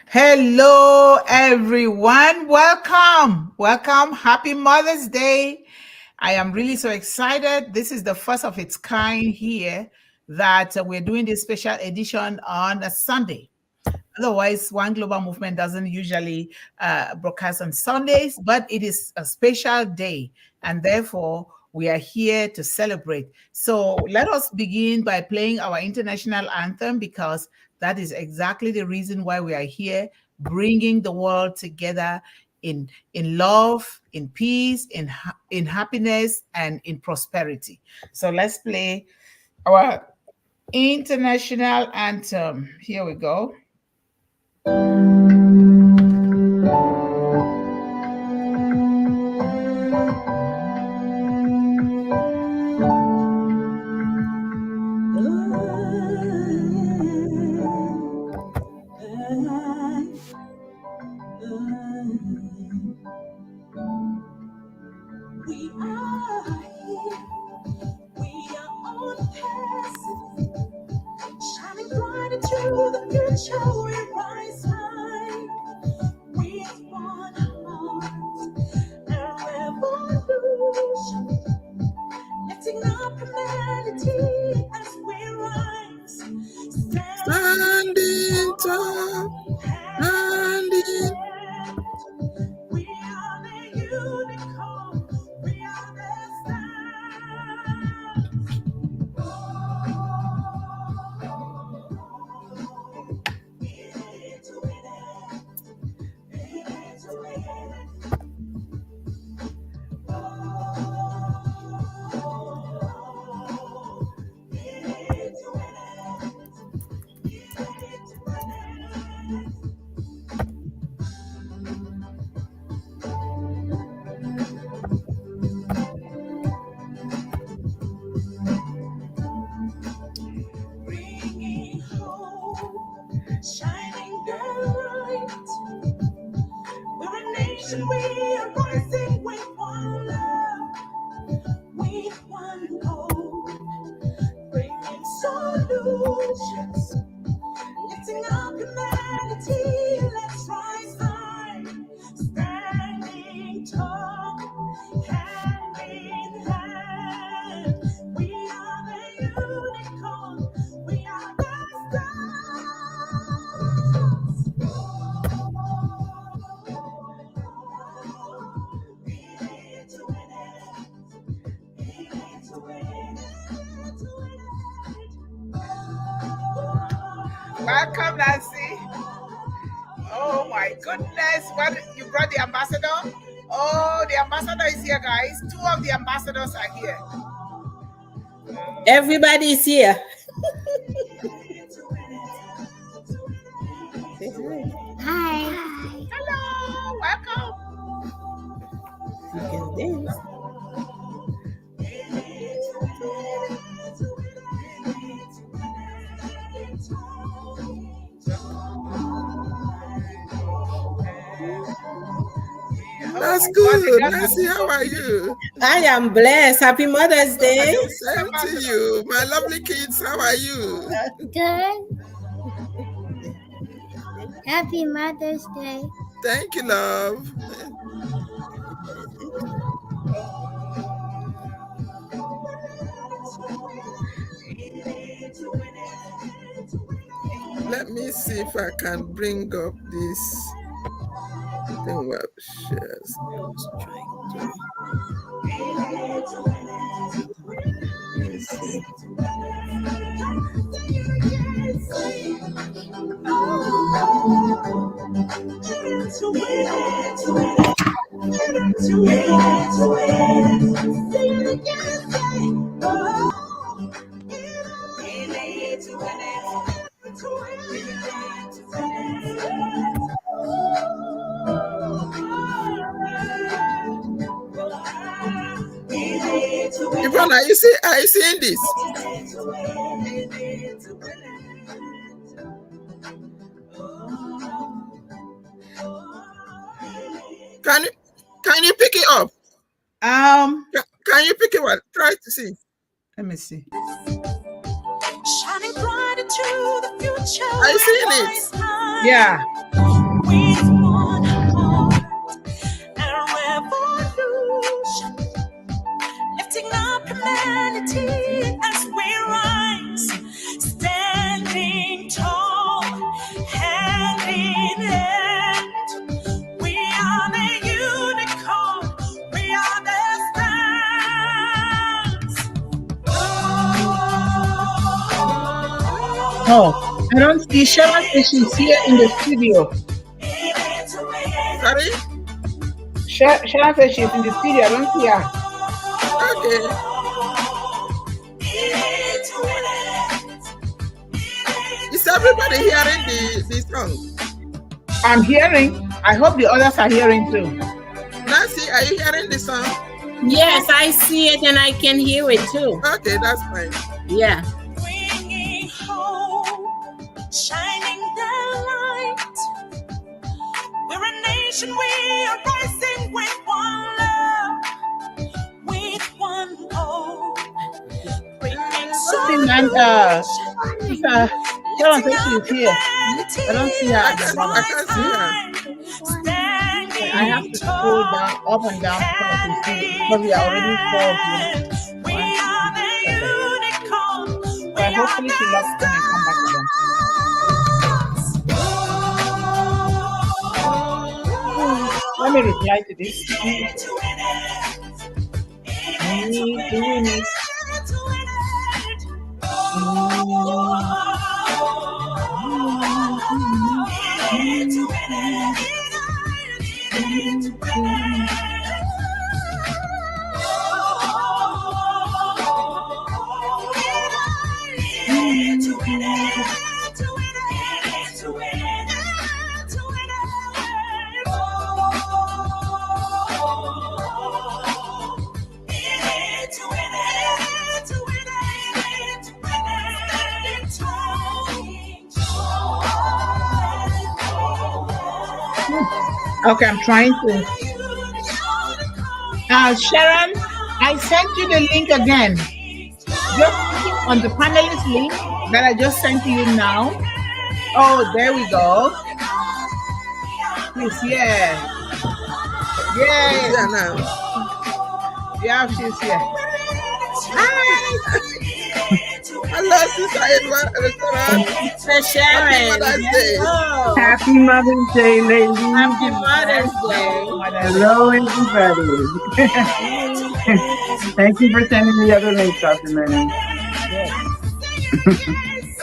Hello, everyone. Welcome. Happy Mother's Day. I am really so excited. This is the first of its kind here that we're doing this special edition on a Sunday. Otherwise, One Global Movement doesn't usually broadcast on Sundays, but it is a special day, and therefore we are here to celebrate. So let us begin by playing our international anthem because that is exactly the reason why we are here, bringing the world together in love, in peace, in happiness, and in prosperity. So let's play our international anthem. Here we go. We are here, we are on passing, shining bright into the future. We rise high with one heart, a revolution, lifting up humanity as we rise, standing tall, standing. We are the unicorn, we are the stars. Bringing hope, shining bright. We're a nation, we are rising with one love, with one goal, bringing solutions, lifting up humanity. Let's rise high, standing tall, hand in hand. We are the unicorn, we are the stars. Welcome, Nancy. Oh my goodness. What, you brought the ambassador? Oh, the ambassador is here, guys. Two of the ambassadors are here. Everybody is here. Hi. Hello. Welcome. You can dance. That's good. Nancy, how are you? I am blessed. Happy Mother's Day. Same to you. My lovely kids, how are you? Good. Happy Mother's Day. Thank you, love. Let me see if I can bring up this thing web shares. Let me see. Yvonne, are you seeing this? Can you pick it up? Can you pick it up? Try to see. Let me see. Shining bright into the future. Are you seeing it? Yeah. with one heart, a revolution, lifting up humanity as we rise, standing tall, hand in hand. We are the unicorn, we are the stars. Oh, I don't see Sharon says she's here in the studio. Sorry? Sharon says she's in the studio. I don't see her. Okay. Is everybody hearing the song? I'm hearing. I hope the others are hearing too. Nancy, are you hearing the song? Yes, I see it and I can hear it too. Okay, that's fine. Yeah. Bringing hope, shining the light. We're a nation, we are rising with one love, with one hope. Bringing Sharon says she's here. I don't see her. I can't see her. I have to scroll down, up and down because we are already 4 We are the unicorn. But hopefully she loves them and come back again. Let me reply to this. Doing it. Okay, I'm trying to. Sharon, I sent you the link again. Just click on the panelist link that I just sent to you now. Oh, there we go. Please, yeah. Yeah. Yeah, now. Yeah, she's here. Hello, Sister Yvonne. Sister Sharon. Mother's Day. Hello. Happy Mother's Day, ladies. Happy Mother's Day. Hello, everybody. Thank you for sending me the other links, Dr. Manning.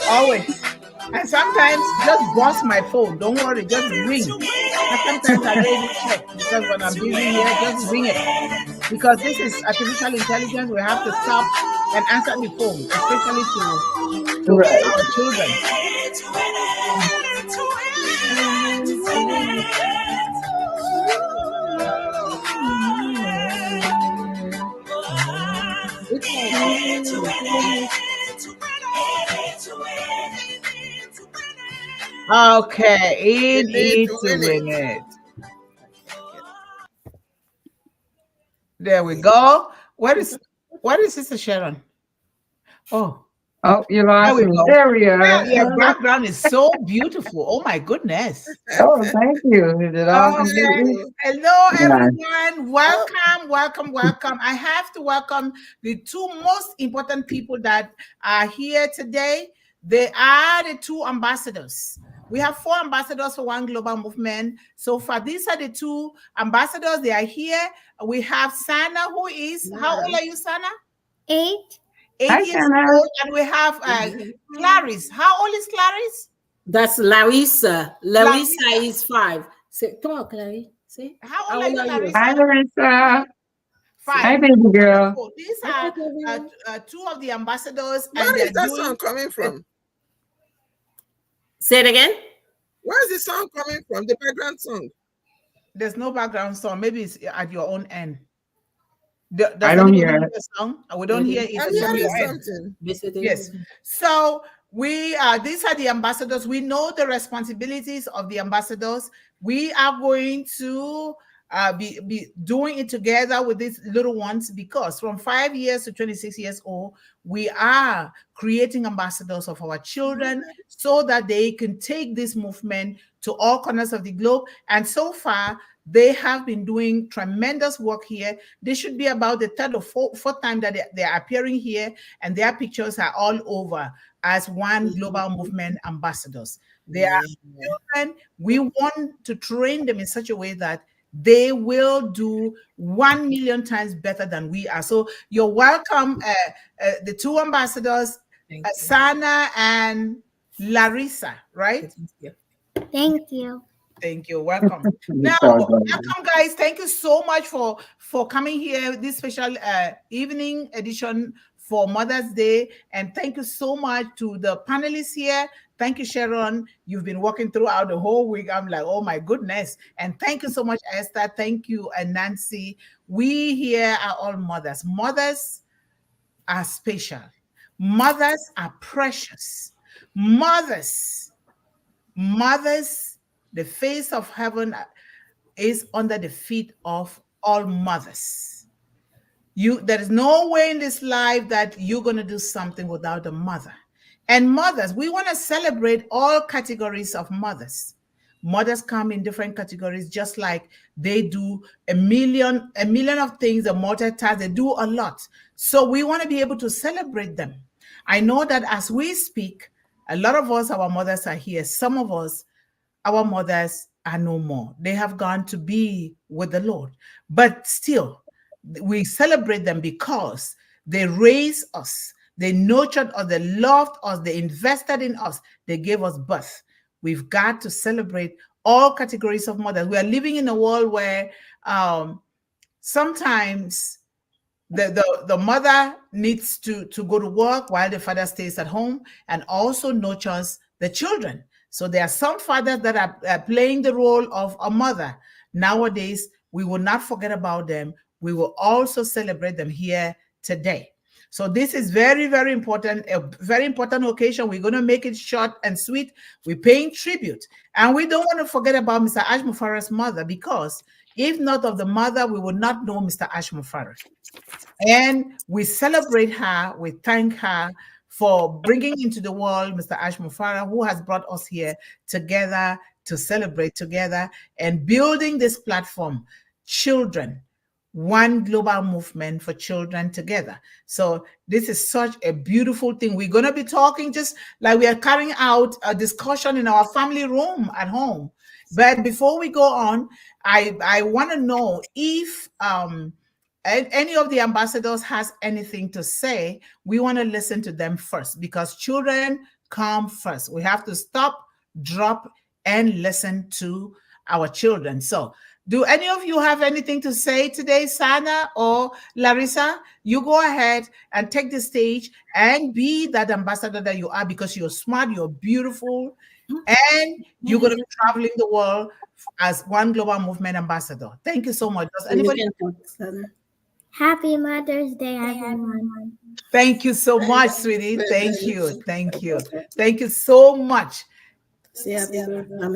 Always. And sometimes just bust my phone. Don't worry, just ring. And sometimes I really check because when I'm busy here, just ring it. Because this is artificial intelligence, we have to stop and answer the phone, especially to our children. Okay, it needs to win it. There we go. What is Sister Sharon? Oh, you lost there we me. go. There we are. Your background is so beautiful. Oh my goodness. Oh, thank you. Is it all completely? Hello, everyone. Welcome. I have to welcome the two most important people that are here today. They are the two ambassadors. We have 4 ambassadors for One Global Movement. So far, these are the 2 ambassadors. They are here. We have Sana, who is, how old are you, Sana? 8. 8 Hi, years Sana. old. And we have Clarice. How old is Clarice? That's Larissa. Larissa is 5. Say, come on, Clarice. Say, How old are you, Larissa? Hi, Larissa. 5. Hi, baby girl. So these are 2 of the ambassadors. Where is that song coming from? Say it again. Where is the song coming from? The background song? There's no background song. Maybe it's at your own end. I don't hear it. The song? We don't hear it. I'm hearing something. Yes. So these are the ambassadors. We know the responsibilities of the ambassadors. We are going to be doing it together with these little ones because from 5 years to 26 years old, we are creating ambassadors of our children so that they can take this movement to all corners of the globe. And so far, they have been doing tremendous work here. This should be about the third or fourth time that they are appearing here, and their pictures are all over as One Global Movement ambassadors. They are children. We want to train them in such a way that they will do 1 million times better than we are. So you're welcome, the two ambassadors, Sana and Larissa, right? Thank you. Thank you. Welcome. Now, welcome, guys. Thank you so much for coming here, this special evening edition for Mother's Day. And thank you so much to the panelists here. Thank you, Sharon. You've been working throughout the whole week. I'm like, oh my goodness. And thank you so much, Esther. Thank you, and Nancy. We here are all mothers. Mothers are special. Mothers are precious. Mothers, the face of heaven is under the feet of all mothers. There is no way in this life that you're going to do something without a mother. And mothers, we want to celebrate all categories of mothers. Mothers come in different categories, just like they do a million of things, they multitask, they do a lot. So we want to be able to celebrate them. I know that as we speak, a lot of us, our mothers are here. Some of us, our mothers are no more. They have gone to be with the Lord. But still, we celebrate them because they raised us, they nurtured us, they loved us, they invested in us, they gave us birth. We've got to celebrate all categories of mothers. We are living in a world where sometimes the mother needs to go to work while the father stays at home and also nurtures the children. So there are some fathers that are playing the role of a mother. Nowadays, we will not forget about them. We will also celebrate them here today. So this is very, very important, a very important occasion. We're going to make it short and sweet. We're paying tribute. And we don't want to forget about Mr. Ashmufarah's mother, because if not of the mother, we would not know Mr. Ashmufarah. And we celebrate her, we thank her for bringing into the world Mr. Ashmufarah, who has brought us here together to celebrate together and building this platform, Children, One Global Movement for Children Together. So this is such a beautiful thing. We're going to be talking just like we are carrying out a discussion in our family room at home. But before we go on, I want to know if any of the ambassadors has anything to say. We want to listen to them first, because children come first. We have to stop, drop, and listen to our children. So do any of you have anything to say today, Sana or Larissa? You go ahead and take the stage and be that ambassador that you are, because you're smart, you're beautiful, and you're going to be traveling the world as One Global Movement ambassador. Thank you so much. Does anybody? Happy Mother's Day, everyone. Thank you so much, sweetie. Thank you. Thank you. Thank you so much. Say happy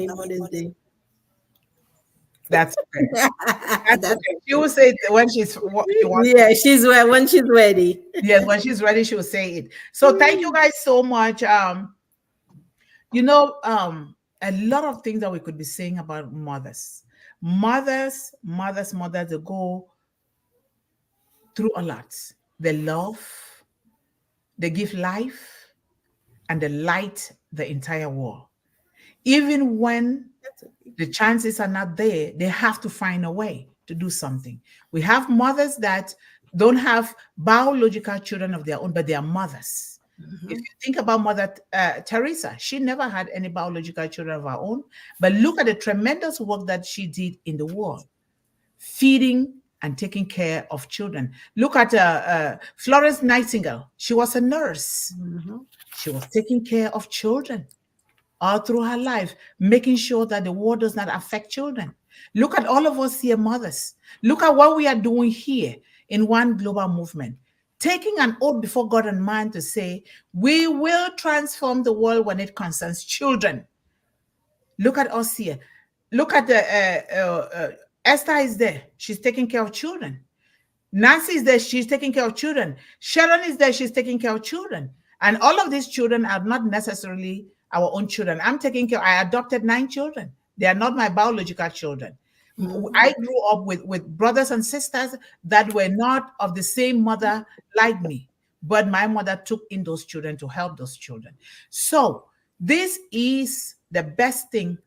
Mother's Day. That's okay. That's okay. She will say it when she's yeah, when she's ready. Yes, when she's ready, she will say it. So thank you guys so much. A lot of things that we could be saying about mothers. Mothers, they go through a lot. They love, they give life, and they light the entire world. Even when the chances are not there, they have to find a way to do something. We have mothers that don't have biological children of their own, but they are mothers. Mm-hmm. If you think about Mother Teresa, she never had any biological children of her own, but look at the tremendous work that she did in the world, feeding and taking care of children. Look at Florence Nightingale. She was a nurse. Mm-hmm. She was taking care of children all through her life, making sure that the war does not affect children. Look at all of us here, mothers. Look at what we are doing here in One Global Movement. Taking an oath before God and man to say, we will transform the world when it concerns children. Look at us here. Look at Esther is there. She's taking care of children. Nancy is there. She's taking care of children. Sharon is there. She's taking care of children. And all of these children are not necessarily our own children. I'm taking care. I adopted 9 children. They are not my biological children. I grew up with brothers and sisters that were not of the same mother like me, but my mother took in those children to help those children. So this is the best thing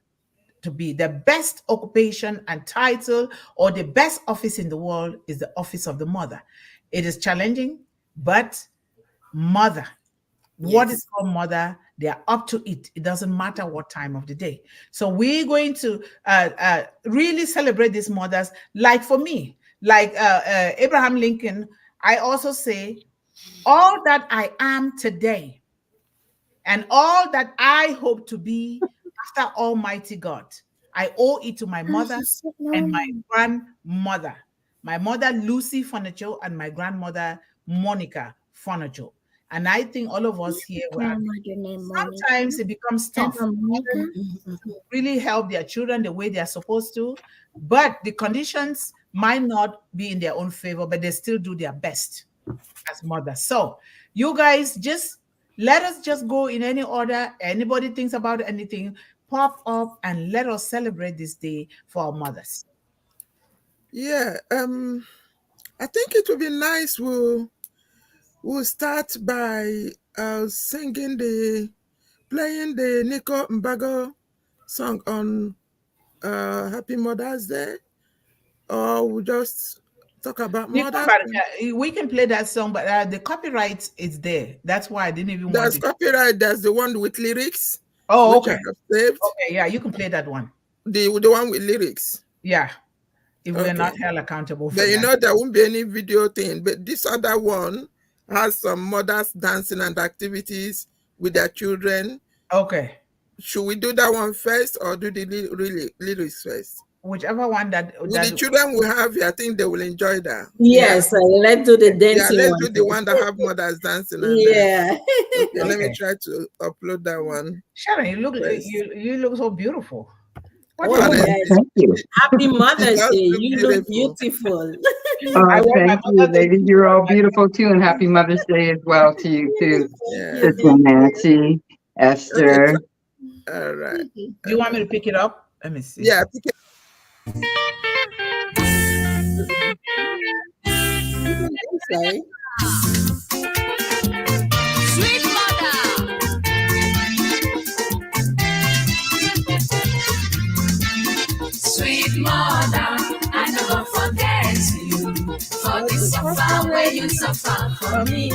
to be. The best occupation and title or the best office in the world is the office of the mother. It is challenging, but mother, what is called mother, they are up to it. It doesn't matter what time of the day. So we're going to really celebrate these mothers. Like for me, like Abraham Lincoln, I also say, all that I am today and all that I hope to be after Almighty God, I owe it to my mother and my grandmother. My mother, Lucy Furniture, and my grandmother, Monica Furniture. And I think all of us here, sometimes it becomes tough to really help their children the way they are supposed to, but the conditions might not be in their own favor, but they still do their best as mothers. So you guys just let us just go in any order. Anybody thinks about anything, pop up and let us celebrate this day for our mothers. Yeah, I think it would be nice. We'll start by playing the Nico Mbago song on Happy Mother's Day, or we'll just talk about mothers. We can play that song, but the copyright is there. That's why I didn't even want to. Copyright. That's the one with lyrics. Oh, okay. Okay, yeah, you can play that one. The one with lyrics. Yeah. If we're not held accountable for that. You know, there won't be any video thing, but this other one has some mothers dancing and activities with their children. Okay. Should we do that one first or do the lyrics first? Whichever one that the children will have, I think they will enjoy that. Yes, let's do the dancing. Yeah, let's do the one that have mothers dancing. Yeah. Okay, let me try to upload that one. Sharon, you look so beautiful. Thank you. Happy Mother's Day. You look beautiful. Thank you, ladies. You're all beautiful too, and happy Mother's Day as well to you too, Sister Nancy, Esther. All right. Do you want me to pick it up? Let me see. Yeah, pick it. Sweet mother. Sweet mother, I never forget you for the suffer where you suffer for me.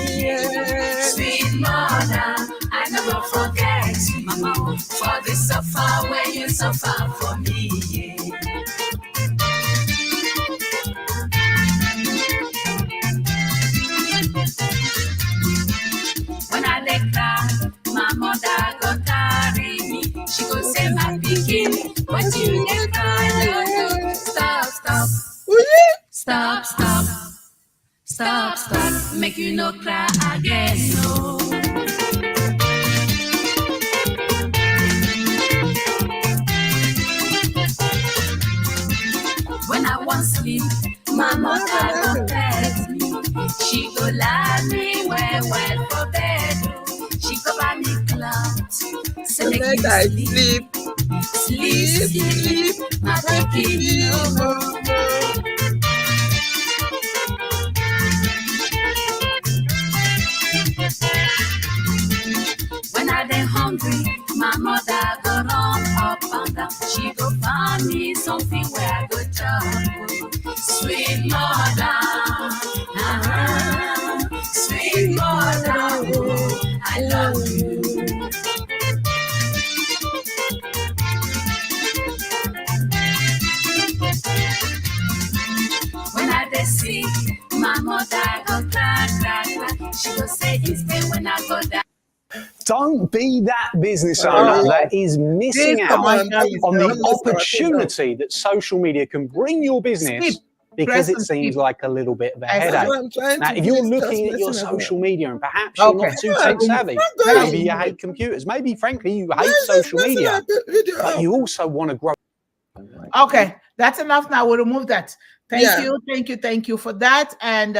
Sweet mother, I never forget you, Mama, for the suffer where you suffer for me. When I let cry, my mother go carry me. She go say my pikin, but you dey cry, no. Stop. Stop. Make you no cry again, no. When I want sleep, my mother go pet me. She go lie me well for bed. She go buy me clothes, say make you sleep, my pikin no more. When I dey hungry, my mother go run up and down. She go find me something where I go chop. Sweet mother, sweet mother, oh, I love you. When I dey sick, my mother go cry. She go say instead when I go down. Don't be that business owner that is missing out on the opportunity that social media can bring your business because it seems like a little bit of a headache. Now, if you're looking at your social media and perhaps you're not too tech savvy, maybe you hate computers, maybe frankly you hate social media, but you also want to grow. Okay, that's enough now. We'll remove that. Thank you for that. And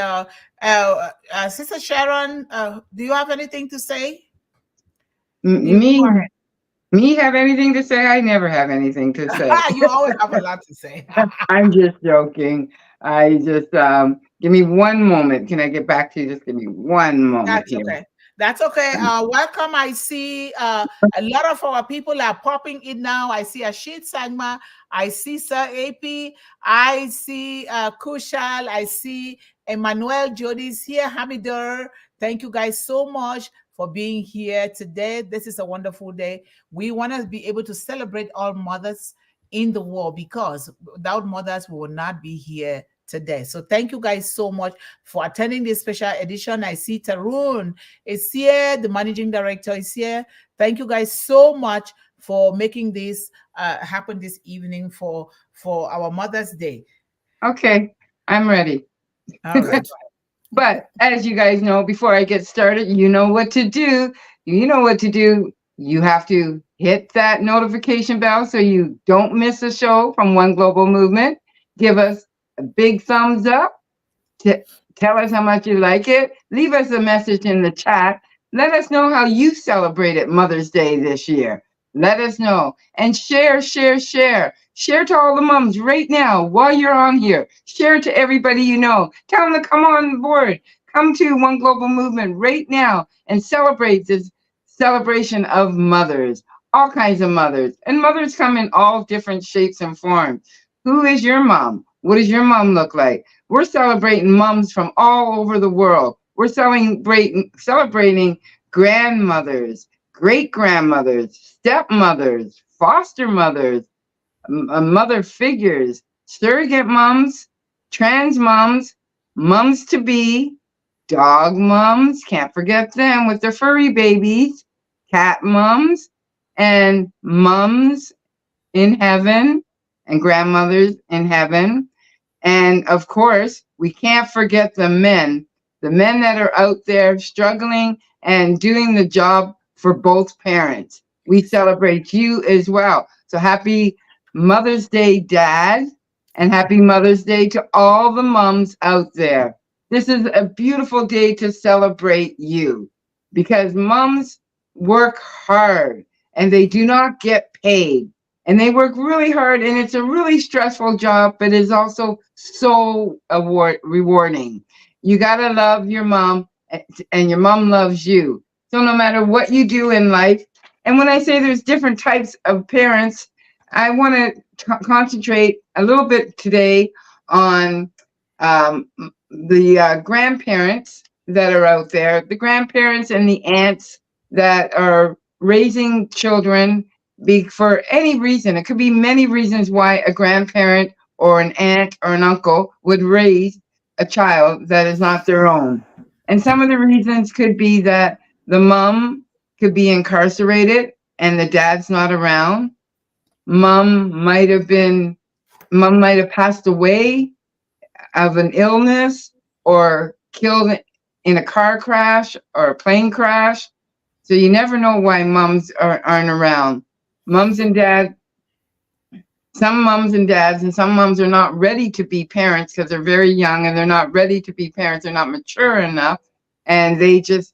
Sister Sharon, do you have anything to say? Me, Me have anything to say? I never have anything to say. You always have a lot to say. I'm just joking. I just give me one moment. Can I get back to you? Just give me one moment That's here. okay. That's okay. Welcome. I see a lot of our people are popping in now. I see Ashit Sangma. I see Sir AP. I see Kushal. I see Emmanuel Jody's here. Hamidor. Thank you guys so much for being here today. This is a wonderful day. We want to be able to celebrate all mothers in the world, because without mothers, we will not be here today. So thank you guys so much for attending this special edition. I see Tarun is here, the managing director is here. Thank you guys so much for making this happen this evening for our Mother's Day. Okay, I'm ready. All right. But as you guys know, before I get started, you know what to do. You know what to do. You have to hit that notification bell so you don't miss a show from One Global Movement. Give us a big thumbs up. Tell us how much you like it. Leave us a message in the chat. Let us know how you celebrated Mother's Day this year. Let us know. And share. Share to all the moms right now while you're on here. Share to everybody you know. Tell them to come on board. Come to One Global Movement right now and celebrate this celebration of mothers. All kinds of mothers. And mothers come in all different shapes and forms. Who is your mom? What does your mom look like? We're celebrating moms from all over the world. We're celebrating grandmothers, great-grandmothers, stepmothers, foster mothers, mother figures, surrogate moms, trans moms, moms-to-be, dog moms, can't forget them with their furry babies, cat moms, and moms in heaven, and grandmothers in heaven. And of course, we can't forget the men that are out there struggling and doing the job for both parents. We celebrate you as well. So happy Mother's Day, Dad, and happy Mother's Day to all the moms out there. This is a beautiful day to celebrate you, because moms work hard and they do not get paid. And they work really hard, and it's a really stressful job, but it's also so rewarding. You gotta love your mom, and your mom loves you. So no matter what you do in life, and when I say there's different types of parents, I want to concentrate a little bit today on the grandparents that are out there, the grandparents and the aunts that are raising children for any reason. It could be many reasons why a grandparent or an aunt or an uncle would raise a child that is not their own. And some of the reasons could be that the mom could be incarcerated and the dad's not around. Mom might have passed away of an illness or killed in a car crash or a plane crash. So you never know why moms aren't around. Moms and dads, some moms and dads, and some moms are not ready to be parents because they're very young and they're not ready to be parents. They're not mature enough. And they just,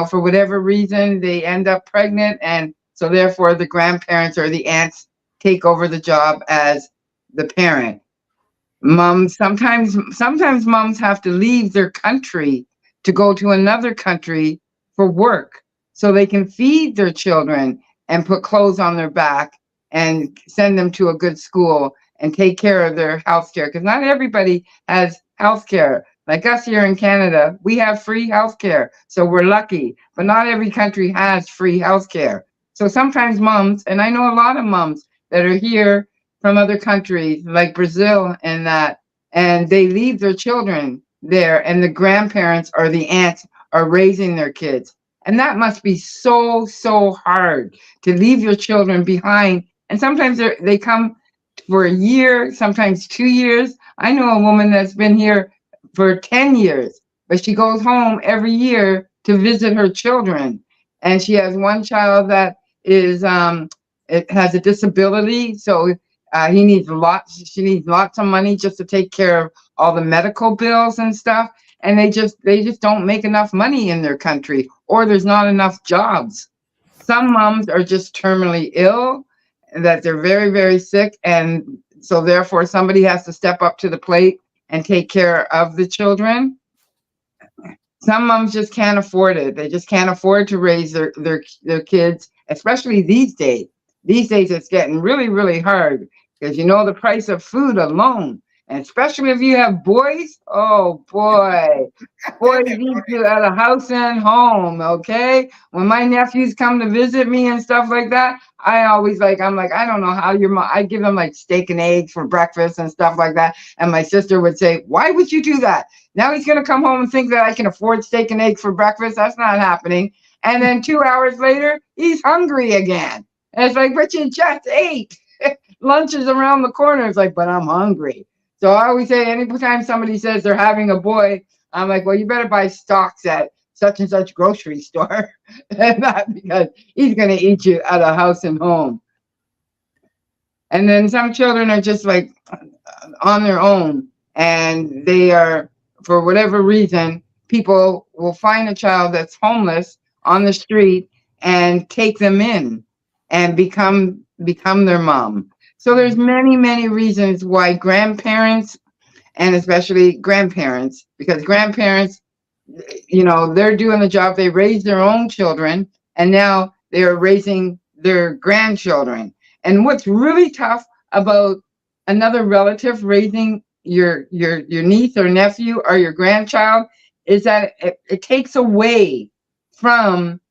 for whatever reason, they end up pregnant. And so therefore the grandparents or the aunts take over the job as the parent. Moms, sometimes moms have to leave their country to go to another country for work so they can feed their children and put clothes on their back and send them to a good school and take care of their health care. Because not everybody has health care. Like us here in Canada, we have free health care. So we're lucky. But not every country has free health care. So sometimes moms, and I know a lot of moms that are here from other countries like Brazil and that, and they leave their children there, and the grandparents or the aunts are raising their kids. And that must be so, so hard to leave your children behind. And sometimes they come for a year, sometimes 2 years. I know a woman that's been here for 10 years, but she goes home every year to visit her children. And she has one child that has a disability. So she needs lots of money just to take care of all the medical bills and stuff. And they just don't make enough money in their country, or there's not enough jobs. Some moms are just terminally ill, that they're very, very sick. And so therefore somebody has to step up to the plate and take care of the children. Some moms just can't afford it. They just can't afford to raise their kids, especially these days. These days it's getting really, really hard because the price of food alone, and especially if you have boys, oh boy, boys eat you at a house and home, okay? When my nephews come to visit me and stuff like that, I'm like, I don't know how your mom, I give them like steak and eggs for breakfast and stuff like that. And my sister would say, why would you do that? Now he's going to come home and think that I can afford steak and eggs for breakfast. That's not happening. And then 2 hours later, he's hungry again. And it's like, but you just ate. Lunch is around the corner. It's like, but I'm hungry. So I always say, anytime somebody says they're having a boy, I'm like, well, you better buy stocks at such and such grocery store. Not because he's going to eat you at a house and home. And then some children are just like on their own, and they are, for whatever reason, people will find a child that's homeless on the street and take them in and become their mom. So there's many, many reasons why grandparents, and especially grandparents, because grandparents, they're doing the job. They raise their own children, and now they're raising their grandchildren. And what's really tough about another relative raising your niece or nephew or your grandchild is that it takes away from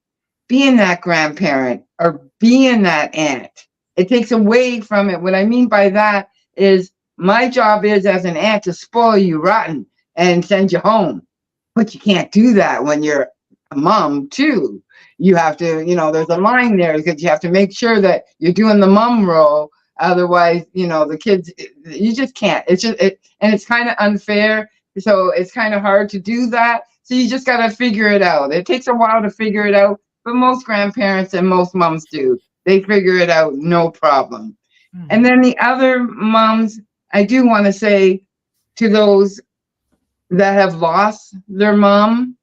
being that grandparent or being that aunt. It takes away from it. What I mean by that is my job is as an aunt to spoil you rotten and send you home. But you can't do that when you're a mom too. You have to, there's a line there because you have to make sure that you're doing the mom role. Otherwise, the kids, you just can't. It's just, and it's kind of unfair. So it's kind of hard to do that. So you just got to figure it out. It takes a while to figure it out, but most grandparents and most moms do. They figure it out, no problem. Mm-hmm. And then the other moms, I do want to say to those that have lost their mom,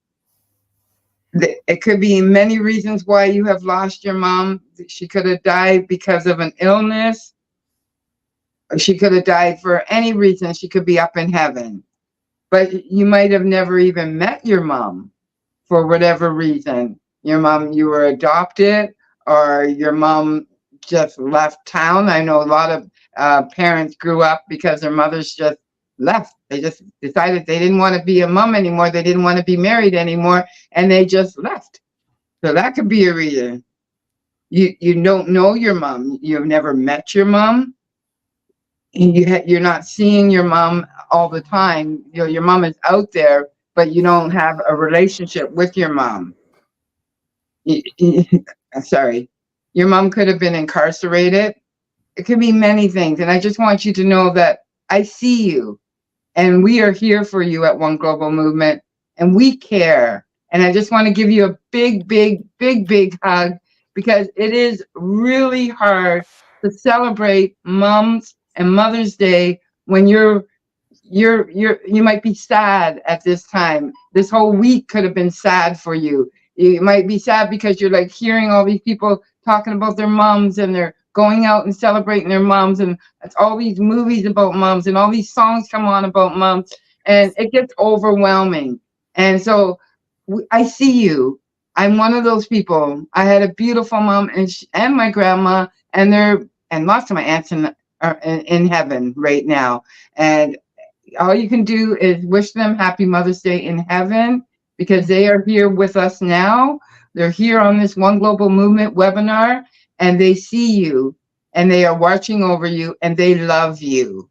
it could be many reasons why you have lost your mom. She could have died because of an illness. Or she could have died for any reason. She could be up in heaven. But you might have never even met your mom for whatever reason. Your mom, you were adopted, or your mom just left town. I know a lot of parents grew up because their mothers just left. They just decided they didn't want to be a mom anymore. They didn't want to be married anymore, and they just left. So that could be a reason. You don't know your mom. You've never met your mom. You're not seeing your mom all the time. Your mom is out there, but you don't have a relationship with your mom. Sorry. Your mom could have been incarcerated. It could be many things. And I just want you to know that I see you, and we are here for you at One Global Movement, and we care. And I just want to give you a big, big, big, big hug, because it is really hard to celebrate moms and Mother's Day when you might be sad at this time. This whole week could have been sad for you. You might be sad because you're like hearing all these people talking about their moms, and they're going out and celebrating their moms, and it's all these movies about moms, and all these songs come on about moms, and it gets overwhelming. And so I see you. I'm one of those people. I had a beautiful mom and my grandma, and lots of my aunts are in heaven right now. And all you can do is wish them happy Mother's Day in heaven, because they are here with us now. They're here on this One Global Movement webinar, and they see you, and they are watching over you, and they love you.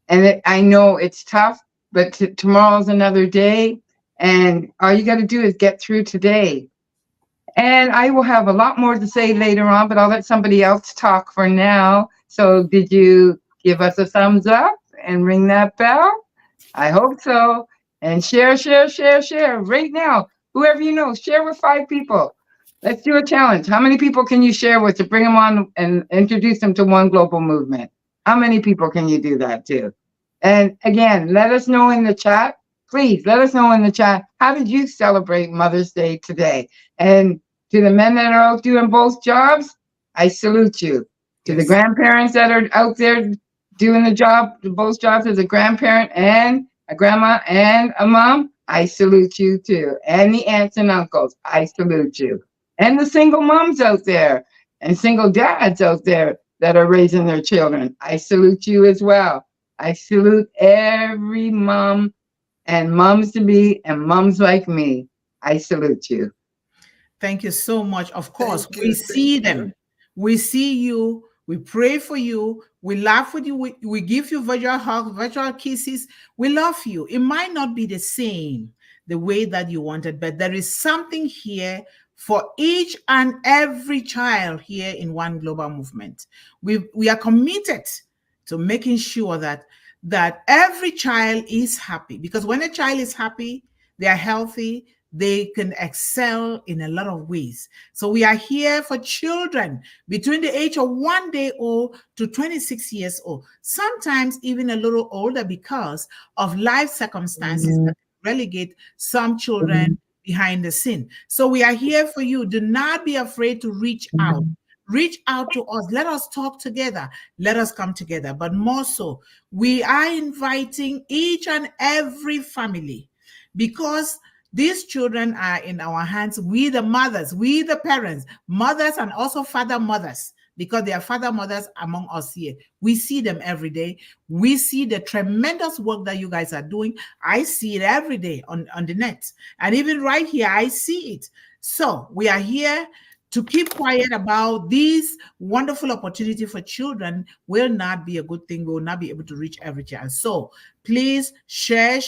And I know it's tough, but tomorrow's another day, and all you got to do is get through today. And I will have a lot more to say later on, but I'll let somebody else talk for now. So did you give us a thumbs up and ring that bell? I hope so. And share right now. Whoever you know, share with 5 people. Let's do a challenge. How many people can you share with to bring them on and introduce them to One Global Movement? How many people can you do that to? And again, let us know in the chat. Please let us know in the chat. How did you celebrate Mother's Day today? And To the men that are out doing both jobs, I salute you. To the grandparents that are out there doing the job, both jobs as a grandparent and a grandma and a mom, I salute you too. And the aunts and uncles, I salute you. And the single moms out there and single dads out there that are raising their children, I salute you as well. I salute every mom and moms to be and moms like me. I salute you. Thank you so much. Of course, we see them. We see you. We pray for you. We laugh with you. We give you virtual hugs, virtual kisses. We love you. It might not be the same the way that you wanted, but there is something here for each and every child here in One Global Movement. We are committed to making sure that every child is happy, because when a child is happy, they are healthy, they can excel in a lot of ways. So we are here for children between the age of 1 day old to 26 years old, sometimes even a little older because of life circumstances that relegate some children behind the scene. So we are here for you. Do not be afraid to reach out. Reach out to us. Let us talk together. Let us come together. But more so, we are inviting each and every family, because these children are in our hands. We, the mothers, we, the parents, mothers, and also father mothers, because there are father mothers among us here. We see them every day. We see the tremendous work that you guys are doing. I see it every day on the net. And even right here, I see it. So we are here to keep quiet about these wonderful opportunity for children will not be a good thing. We will not be able to reach every child. So please share,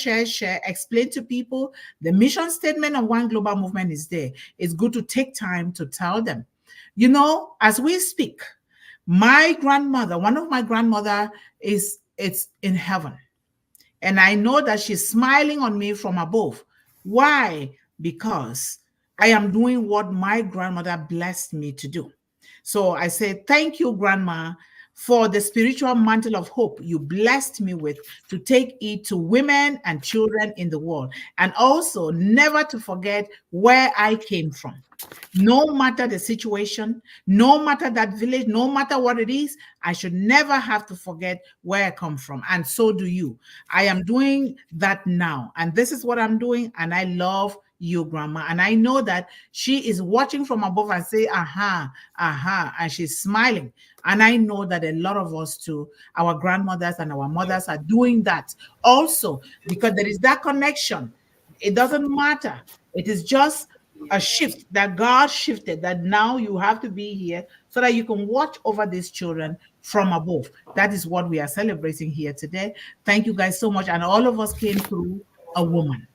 explain to people. The mission statement of One Global Movement is there. It's good to take time to tell them. You know, as we speak, my grandmother, one of my grandmother it's in heaven. And I know that she's smiling on me from above. Why? Because I am doing what my grandmother blessed me to do. So I say, thank you, Grandma, for the spiritual mantle of hope you blessed me with to take it to women and children in the world. And also never to forget where I came from. No matter the situation, no matter that village, no matter what it is, I should never have to forget where I come from. And so do you. I am doing that now. And this is what I'm doing. And I love you, Grandma. And I know that she is watching from above and say, aha, aha. And she's smiling. And I know that a lot of us too, our grandmothers and our mothers are doing that also, because there is that connection. It doesn't matter. It is just a shift that God shifted, that now you have to be here so that you can watch over these children from above. That is what we are celebrating here today. Thank you guys so much. And all of us came through a woman.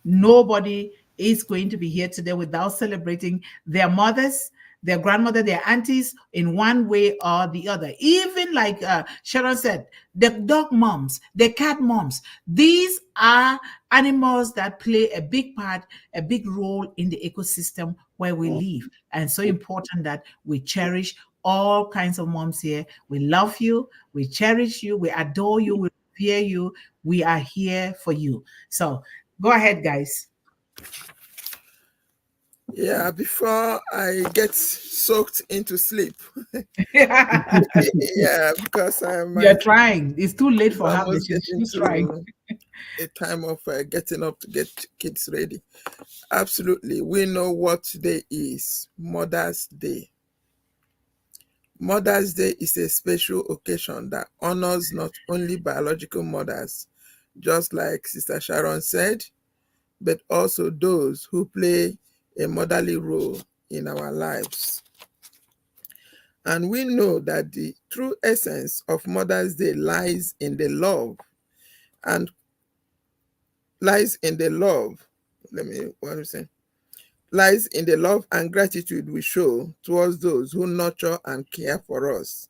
Nobody is going to be here today without celebrating their mothers, their grandmother, their aunties in one way or the other. Even like Sharon said, the dog moms, the cat moms, these are animals that play a big part, a big role in the ecosystem where we live. And so important that we cherish all kinds of moms here. We love you, we cherish you, we adore you, we revere you. We are here for you. So go ahead, guys. Yeah, before I get soaked into sleep. Yeah, because you're trying. It's too late for her, but almost she's trying. a time of getting up to get kids ready. Absolutely. We know what today is, Mother's Day. Mother's Day is a special occasion that honors not only biological mothers, just like Sister Sharon said, but also those who play a motherly role in our lives. And we know that the true essence of Mother's Day lies in the love and lies in the love and gratitude we show towards those who nurture and care for us,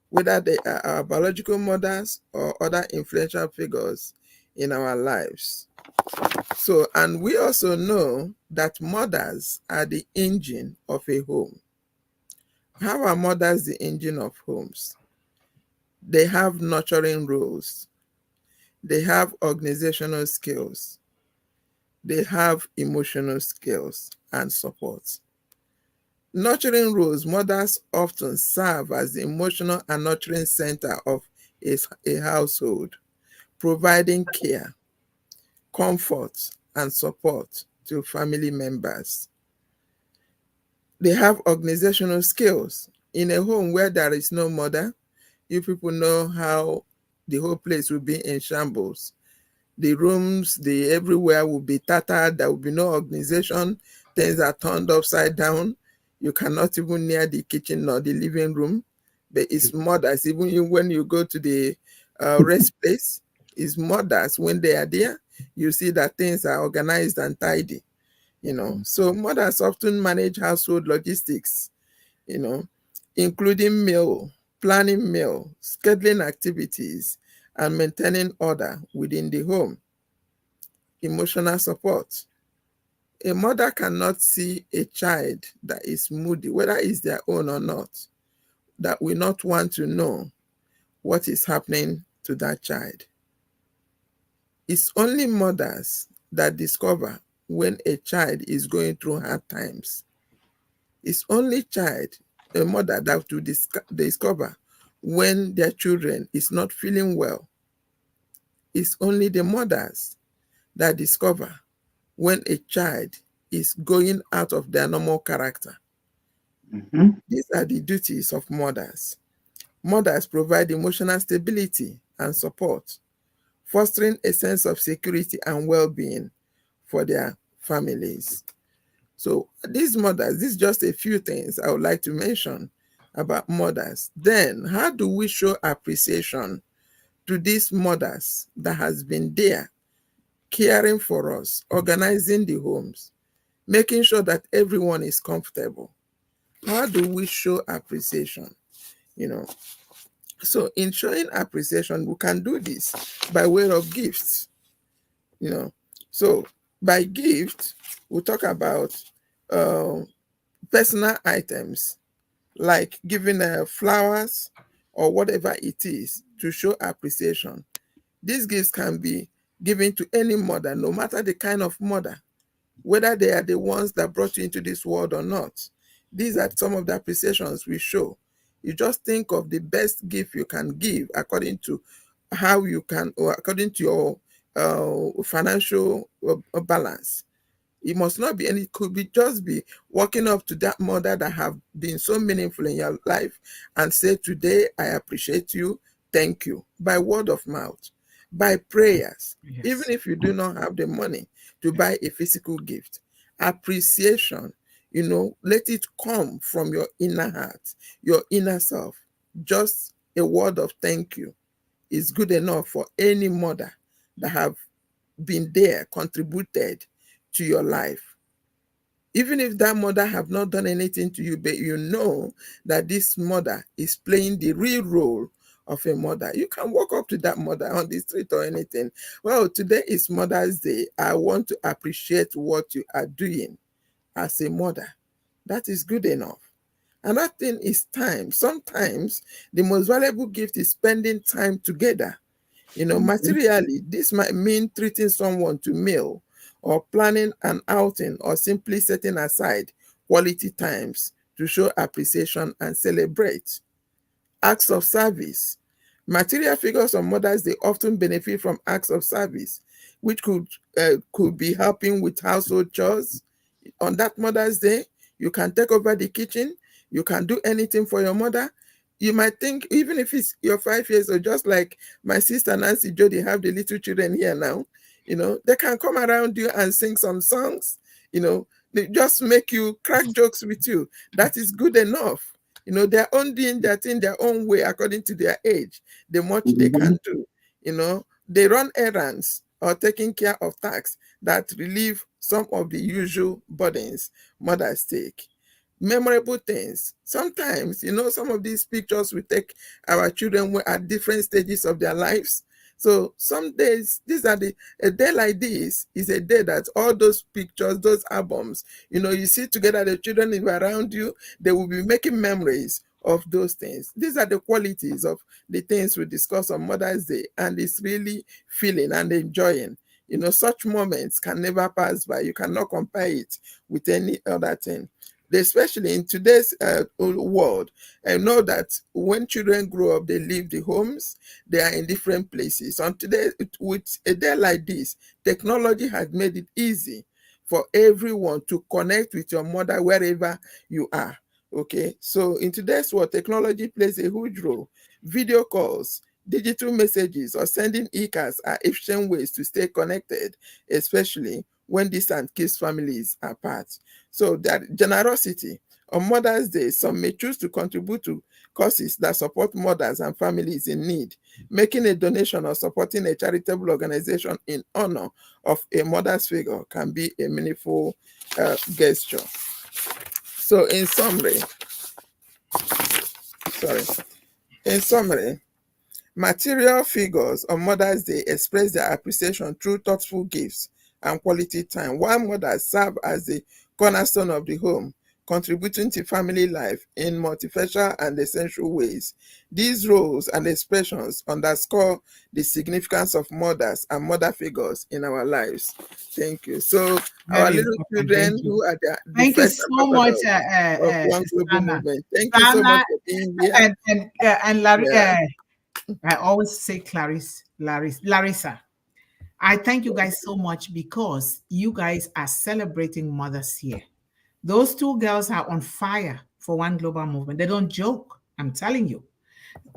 whether they are our biological mothers or other influential figures in our lives. So, and we also know that mothers are the engine of a home. How are mothers the engine of homes? They have nurturing roles. They have organizational skills. They have emotional skills and support. Nurturing roles, mothers often serve as the emotional and nurturing center of a household, providing care, comfort, and support to family members. They have organizational skills. In a home where there is no mother, you people know how the whole place will be in shambles. The rooms, everywhere will be tattered. There will be no organization. Things are turned upside down. You cannot even near the kitchen or the living room. But it's mothers. Even when you go to the rest place, it's mothers. When they are there, you see that things are organized and tidy. So mothers often manage household logistics, including planning meal, scheduling activities, and maintaining order within the home. Emotional support. A mother cannot see a child that is moody, whether it's their own or not, that will not want to know what is happening to that child. It's only mothers that discover when a child is going through hard times. It's only a mother that will discover when their children is not feeling well. It's only the mothers that discover when a child is going out of their normal character. These are the duties of mothers. Mothers provide emotional stability and support, fostering a sense of security and well-being for their families. So these mothers, this is just a few things I would like to mention about mothers. Then, how do we show appreciation to these mothers that has been there, caring for us, organizing the homes, making sure that everyone is comfortable? How do we show appreciation? So in showing appreciation, we can do this by way of gifts. So by gift, we talk about personal items like giving flowers or whatever it is to show appreciation. These gifts can be given to any mother, no matter the kind of mother, whether they are the ones that brought you into this world or not. These are some of the appreciations we show. You just think of the best gift you can give according to how you can, or according to your financial balance. It must not be any, could be just be walking up to that mother that have been so meaningful in your life and say, today I appreciate you, thank you, by word of mouth, by prayers, even if you do not have the money to buy a physical gift. Appreciation, let it come from your inner heart, your inner self. Just a word of thank you is good enough for any mother that have been there, contributed to your life. Even if that mother have not done anything to you, but you know that this mother is playing the real role of a mother. You can walk up to that mother on the street or anything. Well, today is Mother's Day. I want to appreciate what you are doing as a mother. That is good enough. Another thing is time. Sometimes the most valuable gift is spending time together. Materially, this might mean treating someone to meal, or planning an outing, or simply setting aside quality times to show appreciation and celebrate. Acts of service. Material figures on Mother's Day often benefit from acts of service, which could be helping with household chores. On that Mother's Day, you can take over the kitchen. You can do anything for your mother. You might think, even if it's your 5 years old, just like my sister Nancy Jody have the little children here now, they can come around you and sing some songs, they just make you crack jokes with you. That is good enough. They're doing their thing their own way according to their age, the much they can do. They run errands or taking care of tasks that relieve some of the usual burdens mothers take. Memorable things. Sometimes, some of these pictures we take our children at different stages of their lives. So some days, a day like this is a day that all those pictures, those albums, you see together, the children around you, they will be making memories of those things. These are the qualities of the things we discuss on Mother's Day, and it's really feeling and enjoying. Such moments can never pass by. You cannot compare it with any other thing. especially in today's world. I know that when children grow up, they leave the homes, they are in different places. On today, with a day like this, technology has made it easy for everyone to connect with your mother wherever you are. Okay, so in today's world, technology plays a huge role. Video calls, digital messages, or sending e-cards are efficient ways to stay connected, especially when distant keeps families apart. So that generosity. On Mother's Day, some may choose to contribute to causes that support mothers and families in need. Making a donation or supporting a charitable organization in honor of a mother's figure can be a meaningful gesture. So in summary, material figures on Mother's Day express their appreciation through thoughtful gifts and quality time, while mothers serve as the cornerstone of the home, contributing to family life in multifaceted and essential ways. These roles and expressions underscore the significance of mothers and mother figures in our lives. Thank you. So our little children who are the first so much, of One Global Movement. Thank you so much for being here. And Larry, I always say Larissa. I thank you guys so much because you guys are celebrating mothers here. Those two girls are on fire for One Global Movement. They don't joke. I'm telling you.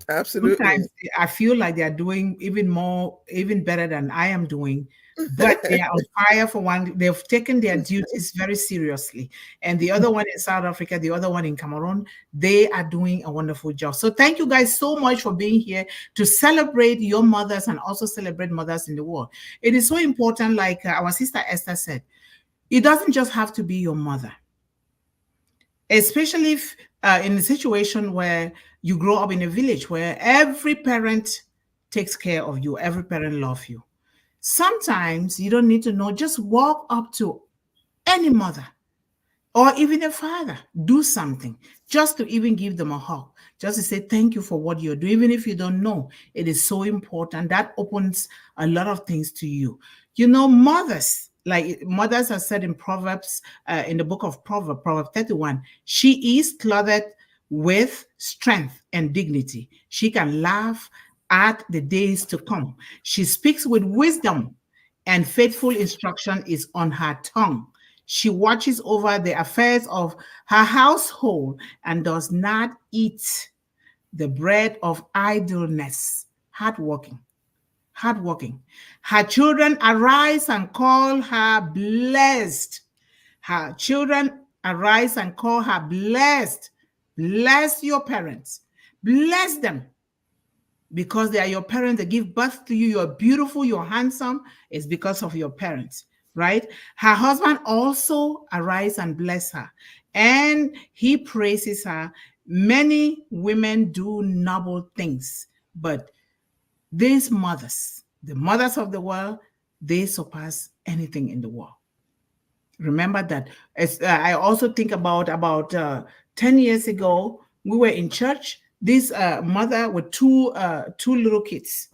Absolutely. Sometimes I feel like they're doing even better than I am doing, but they are on fire for one. They've taken their duties very seriously. And the other one in South Africa, the other one in Cameroon, they are doing a wonderful job. So thank you guys so much for being here to celebrate your mothers and also celebrate mothers in the world. It is so important, like our sister Esther said, it doesn't just have to be your mother. Especially if in a situation where you grow up in a village where every parent takes care of you, every parent loves you. Sometimes you don't need to know, just walk up to any mother or even a father, do something, just to even give them a hug, just to say thank you for what you're doing, even if you don't know. It is so important. That opens a lot of things to you. You know, mothers, like mothers are said in Proverbs, in the book of Proverbs, Proverbs 31, she is clothed with strength and dignity. She can laugh at the days to come. She speaks with wisdom, and faithful instruction is on her tongue. She watches over the affairs of her household and does not eat the bread of idleness. Hardworking. Her children arise and call her blessed. Her children arise and call her blessed. Bless your parents. Bless them because they are your parents. They give birth to you. You're beautiful. You're handsome. It's because of your parents, right? Her husband also arise and bless her, and he praises her. Many women do noble things, but these mothers, the mothers of the world, they surpass anything in the world. Remember that. As I also think about 10 years ago, we were in church. This mother with two little kids,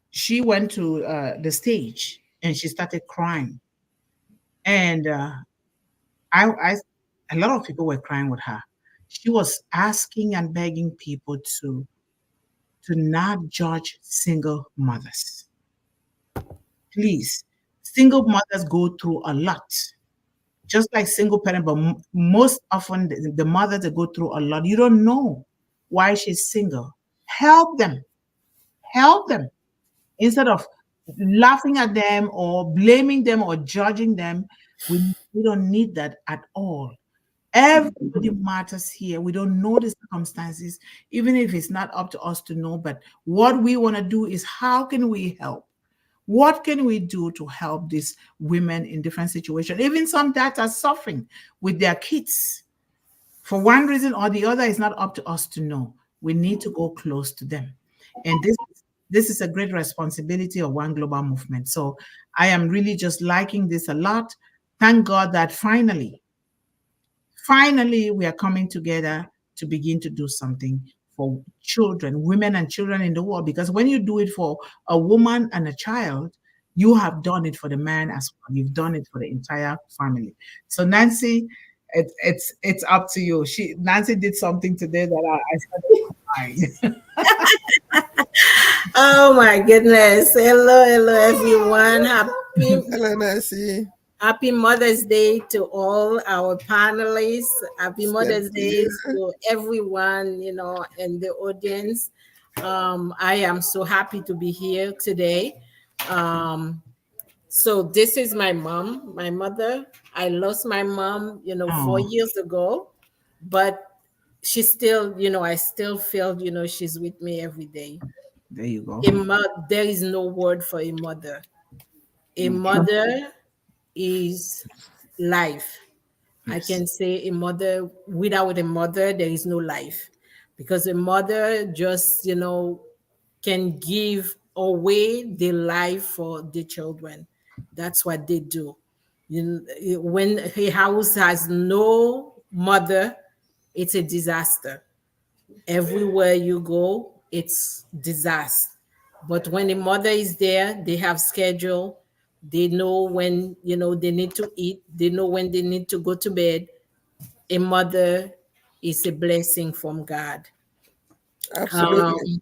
she went to the stage and she started crying. And a lot of people were crying with her. She was asking and begging people to not judge single mothers. Please, single mothers go through a lot, just like single parent, but most often the mothers that go through a lot. You don't know why she's single. Help them. Instead of laughing at them or blaming them or judging them. We don't need that at all. Everybody matters here. We don't know the circumstances, even if it's not up to us to know. But what we want to do is, how can we help? What can we do to help these women in different situations? Even some that are suffering with their kids. For one reason or the other, it's not up to us to know. We need to go close to them. And this is a great responsibility of One Global Movement. So I am really just liking this a lot. Thank God that finally, we are coming together to begin to do something for children, women and children in the world. Because when you do it for a woman and a child, you have done it for the man as well. You've done it for the entire family. So Nancy, it's up to you. Nancy did something today that I started crying. Oh my goodness. Hello, everyone. Hello, Nancy. Happy Mother's Day to all our panelists. Happy Mother's Day to everyone, in the audience. I am so happy to be here today. So this is my mom, my mother. I lost my mom, 4 years ago, but she still, I still feel, she's with me every day. There you go. There is no word for a mother. A mother is life. Yes. I can say a mother, without a mother, there is no life. Because a mother just, can give away their life for the children. That's what they do. When a house has no mother, it's a disaster. Everywhere you go, it's disaster. But when a mother is there, they have schedule. They know when they need to eat. They know when they need to go to bed. A mother is a blessing from God. Absolutely.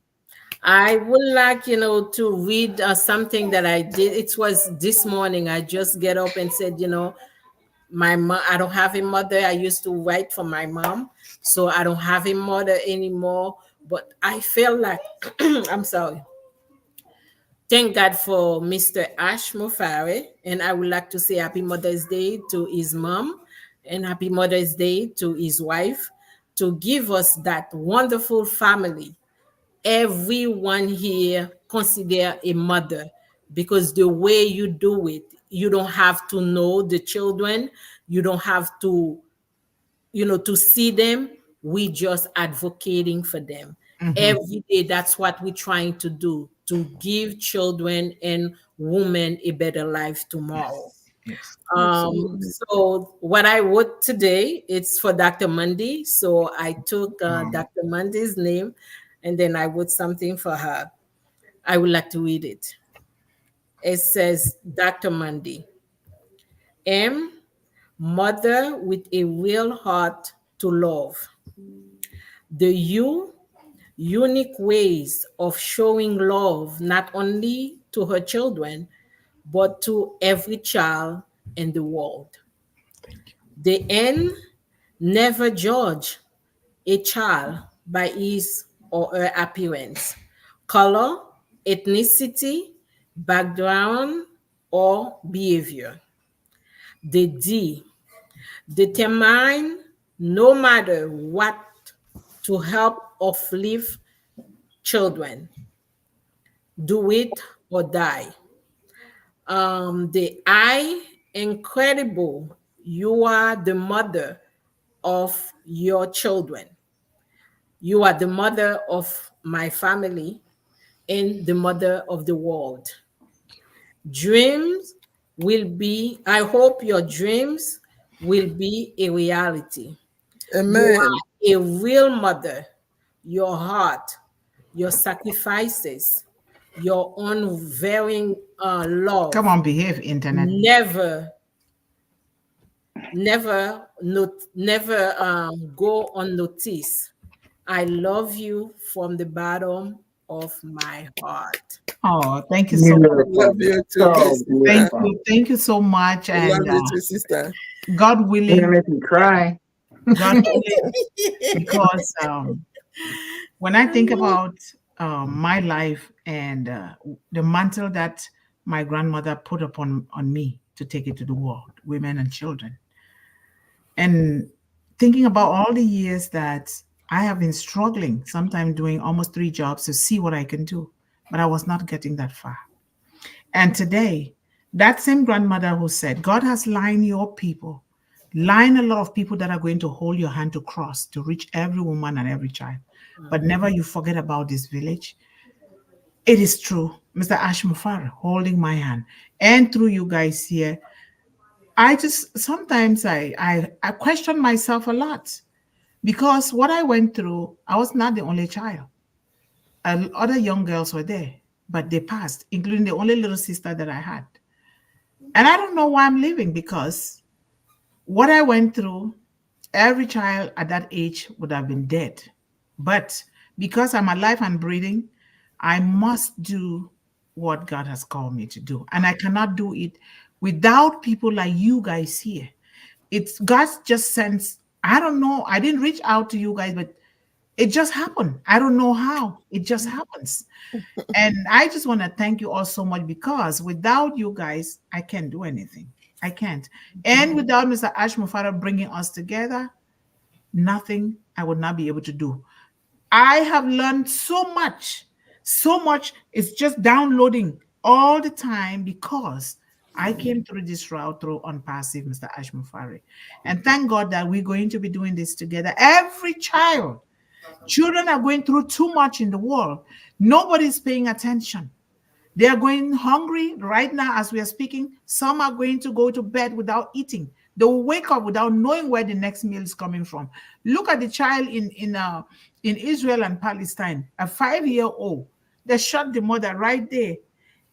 I would like, to read something that I did. It was this morning. I just get up and said, my mom, I don't have a mother. I used to write for my mom, so I don't have a mother anymore. But I feel like, I'm sorry. Thank God for Mr. Ash Mofare, and I would like to say Happy Mother's Day to his mom, and Happy Mother's Day to his wife, to give us that wonderful family. Everyone here consider a mother, because the way you do it, you don't have to know the children, you don't have to to see them. We just advocating for them every day. That's what we're trying to do, to give children and women a better life tomorrow. Yes. So what I wrote today, it's for Dr. Mundih. So I took Dr. Mundih's name, and then I wrote something for her. I would like to read it. It says, Dr. Mundih, M, mother with a real heart to love. The unique ways of showing love, not only to her children, but to every child in the world. The N, never judge a child by his or her appearance, color, ethnicity, background, or behavior. The D, determine no matter what to help uplift children. Do it or die. The I, incredible. You are the mother of your children. You are the mother of my family and the mother of the world. Dreams will be, I hope your dreams will be a reality. You Amen. are a real mother. Your heart, your sacrifices, your unvarying love. Come on, behave, internet. Never go unnoticed. I love you from the bottom of my heart. Oh, thank you so much. Love you too, So dear sister. Thank you so much. Love And you too, sister. God You're willing, gonna make me cry. God willing, because when I think about my life and the mantle that my grandmother put upon on me to take it to the world, women and children, and thinking about all the years that I have been struggling, sometimes doing almost 3 jobs to see what I can do, but I was not getting that far. And today, that same grandmother who said, God has lined your people, line a lot of people that are going to hold your hand to cross, to reach every woman and every child. But never you forget about this village. It is true. Mr. Ash Mufar holding my hand. And through you guys here, I just sometimes I question myself a lot, because what I went through, I was not the only child. Other young girls were there, but they passed, including the only little sister that I had. And I don't know why I'm living, because what I went through, every child at that age would have been dead. But because I'm alive and breathing, I must do what God has called me to do. And I cannot do it without people like you guys here. It's God just sends, I don't know, I didn't reach out to you guys, but it just happened. I don't know how. It just happens. And I just want to thank you all so much, because without you guys, I can't do anything. I can't. And without Mr. Ashmufara bringing us together, nothing I would not be able to do. I have learned so much. So much. It's just downloading all the time, because I came through this route through Unpassive, Mr. Ashmufari. And thank God that we're going to be doing this together. Every child, children are going through too much in the world. Nobody's paying attention. They are going hungry right now as we are speaking. Some are going to go to bed without eating. They will wake up without knowing where the next meal is coming from. Look at the child in Israel and Palestine, a 5-year-old. They shot the mother right there,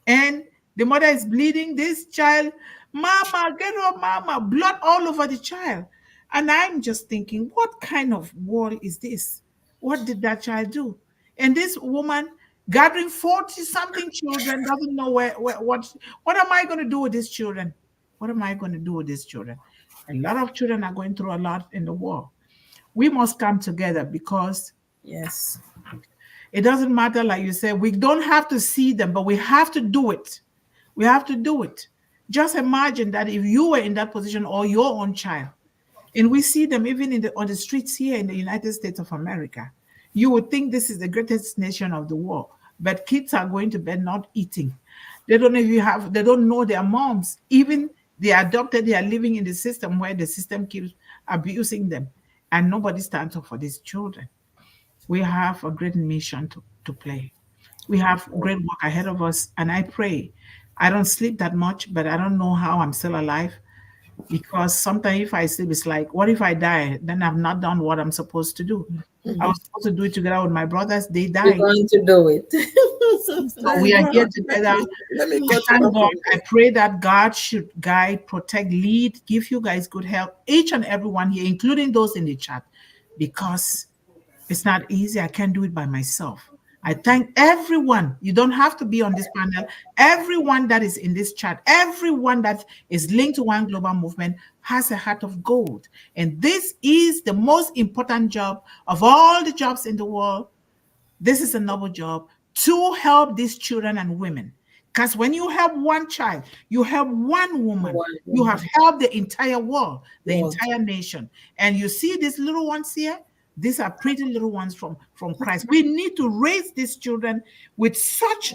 and the mother is bleeding. This child, mama, get up, mama, blood all over the child. And I'm just thinking, what kind of war is this? What did that child do? And this woman gathering 40 something children doesn't know what am I going to do with these children? What am I going to do with these children? A lot of children are going through a lot in the world. We must come together, because Yes. it doesn't matter, like you said, we don't have to see them, but we have to do it. We have to do it. Just imagine that if you were in that position, or your own child, and we see them even on the streets here in the United States of America, you would think this is the greatest nation of the world. But kids are going to bed not eating. They don't know their moms. Even they are adopted, they are living in the system where the system keeps abusing them. And nobody stands up for these children. We have a great mission to play. We have great work ahead of us. And I pray. I don't sleep that much, but I don't know how I'm still alive. Because sometimes if I sleep, it's like, what if I die? Then I've not done what I'm supposed to do. I was supposed to do it together with my brothers. They You're died. going to do it. So we are here together. Let me cut Thank you off God. from I pray that God should guide, protect, lead, give you guys good health, each and everyone here, including those in the chat, because it's not easy. I can't do it by myself. I thank everyone. You don't have to be on this panel. Everyone that is in this chat, everyone that is linked to One Global Movement has a heart of gold. And this is the most important job of all the jobs in the world. This is a noble job to help these children and women. Because when you help one child, you help one woman, you have helped the entire world, the entire nation. And you see these little ones here? These are pretty little ones from Christ. We need to raise these children with such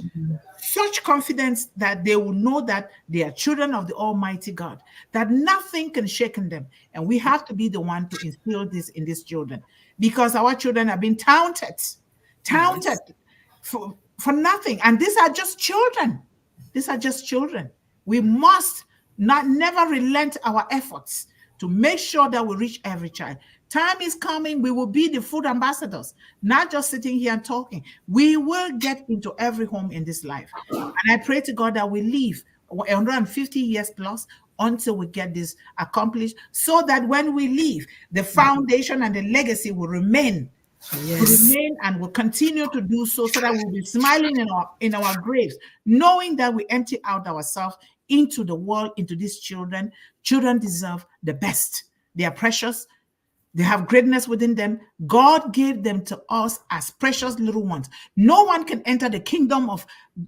confidence that they will know that they are children of the Almighty God, that nothing can shake them. And we have to be the one to instill this in these children, because our children have been taunted for nothing. And these are just children. These are just children. We must never relent our efforts to make sure that we reach every child. Time is coming, we will be the food ambassadors, not just sitting here and talking. We will get into every home in this life. And I pray to God that we live 150 years plus until we get this accomplished, so that when we leave, the foundation and the legacy will remain. And will continue to do so that we'll be smiling in our graves, knowing that we empty out ourselves into the world, into these children. Children deserve the best. They are precious. They have greatness within them. God gave them to us as precious little ones. No one can enter the kingdom of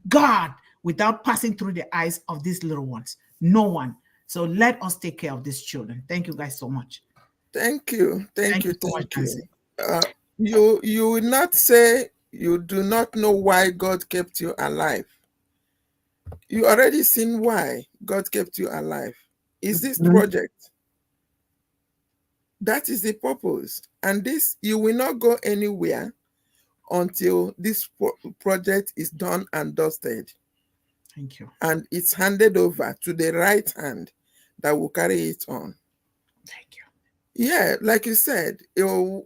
God without passing through the eyes of these little ones. No one. So let us take care of these children. Thank you guys so much. Thank you. Thank you. So much, You will not say you do not know why God kept you alive. You already seen why God kept you alive. Is this project? That is the purpose. And this, you will not go anywhere until this project is done and dusted. Thank you. And it's handed over to the right hand that will carry it on. Thank you. Yeah, like you said,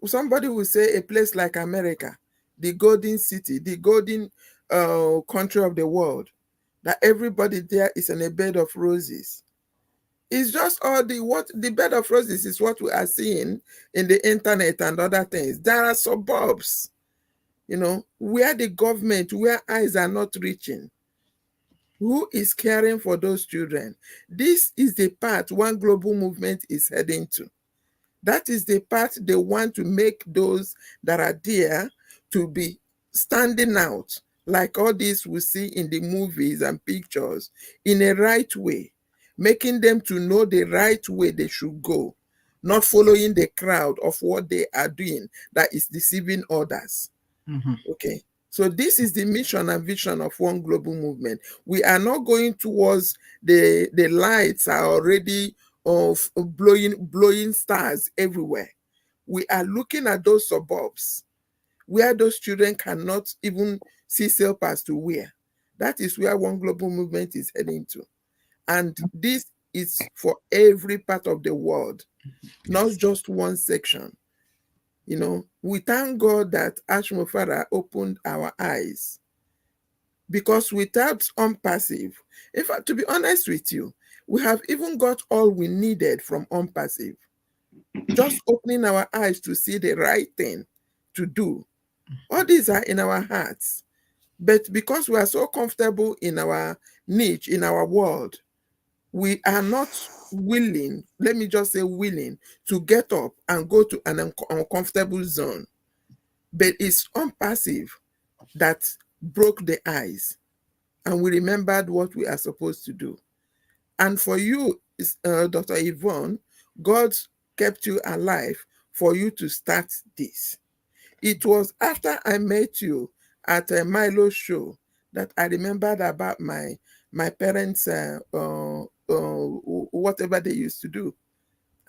somebody will say a place like America, the golden city, the golden country of the world, that everybody there is in a bed of roses. It's just all the bed of roses is what we are seeing in the internet and other things. There are suburbs, where the government, where eyes are not reaching. Who is caring for those children? This is the path one global movement is heading to. That is the path they want to make those that are there to be standing out, like all this we see in the movies and pictures, in a right way, making them to know the right way they should go, not following the crowd of what they are doing that is deceiving others. Okay. So this is the mission and vision of one global movement. We are not going towards the lights are already of blowing stars everywhere. We are looking at those suburbs where those children cannot even see slippers to wear. That is where one global movement is heading to. And this is for every part of the world, not just one section. We thank God that Ashmofara opened our eyes, because without Unpassive, in fact, to be honest with you, we have even got all we needed from Unpassive. Just opening our eyes to see the right thing to do. All these are in our hearts. But because we are so comfortable in our niche, in our world, we are not willing, let me just say willing, to get up and go to an uncomfortable zone. But it's Unpassive that broke the ice, and we remembered what we are supposed to do. And for you, Dr. Yvonne, God kept you alive for you to start this. It was after I met you at a Milo show that I remembered about my parents, whatever they used to do.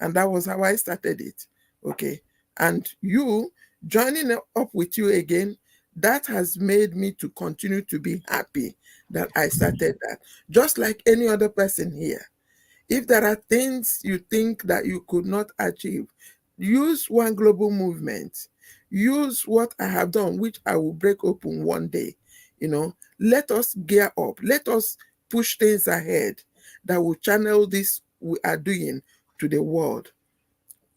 And that was how I started it. Okay. And you joining up with you again, that has made me to continue to be happy that I started that. Just like any other person here. If there are things you think that you could not achieve, use one global movement. Use what I have done, which I will break open one day. Let us gear up. Let us push things ahead that will channel this we are doing to the world.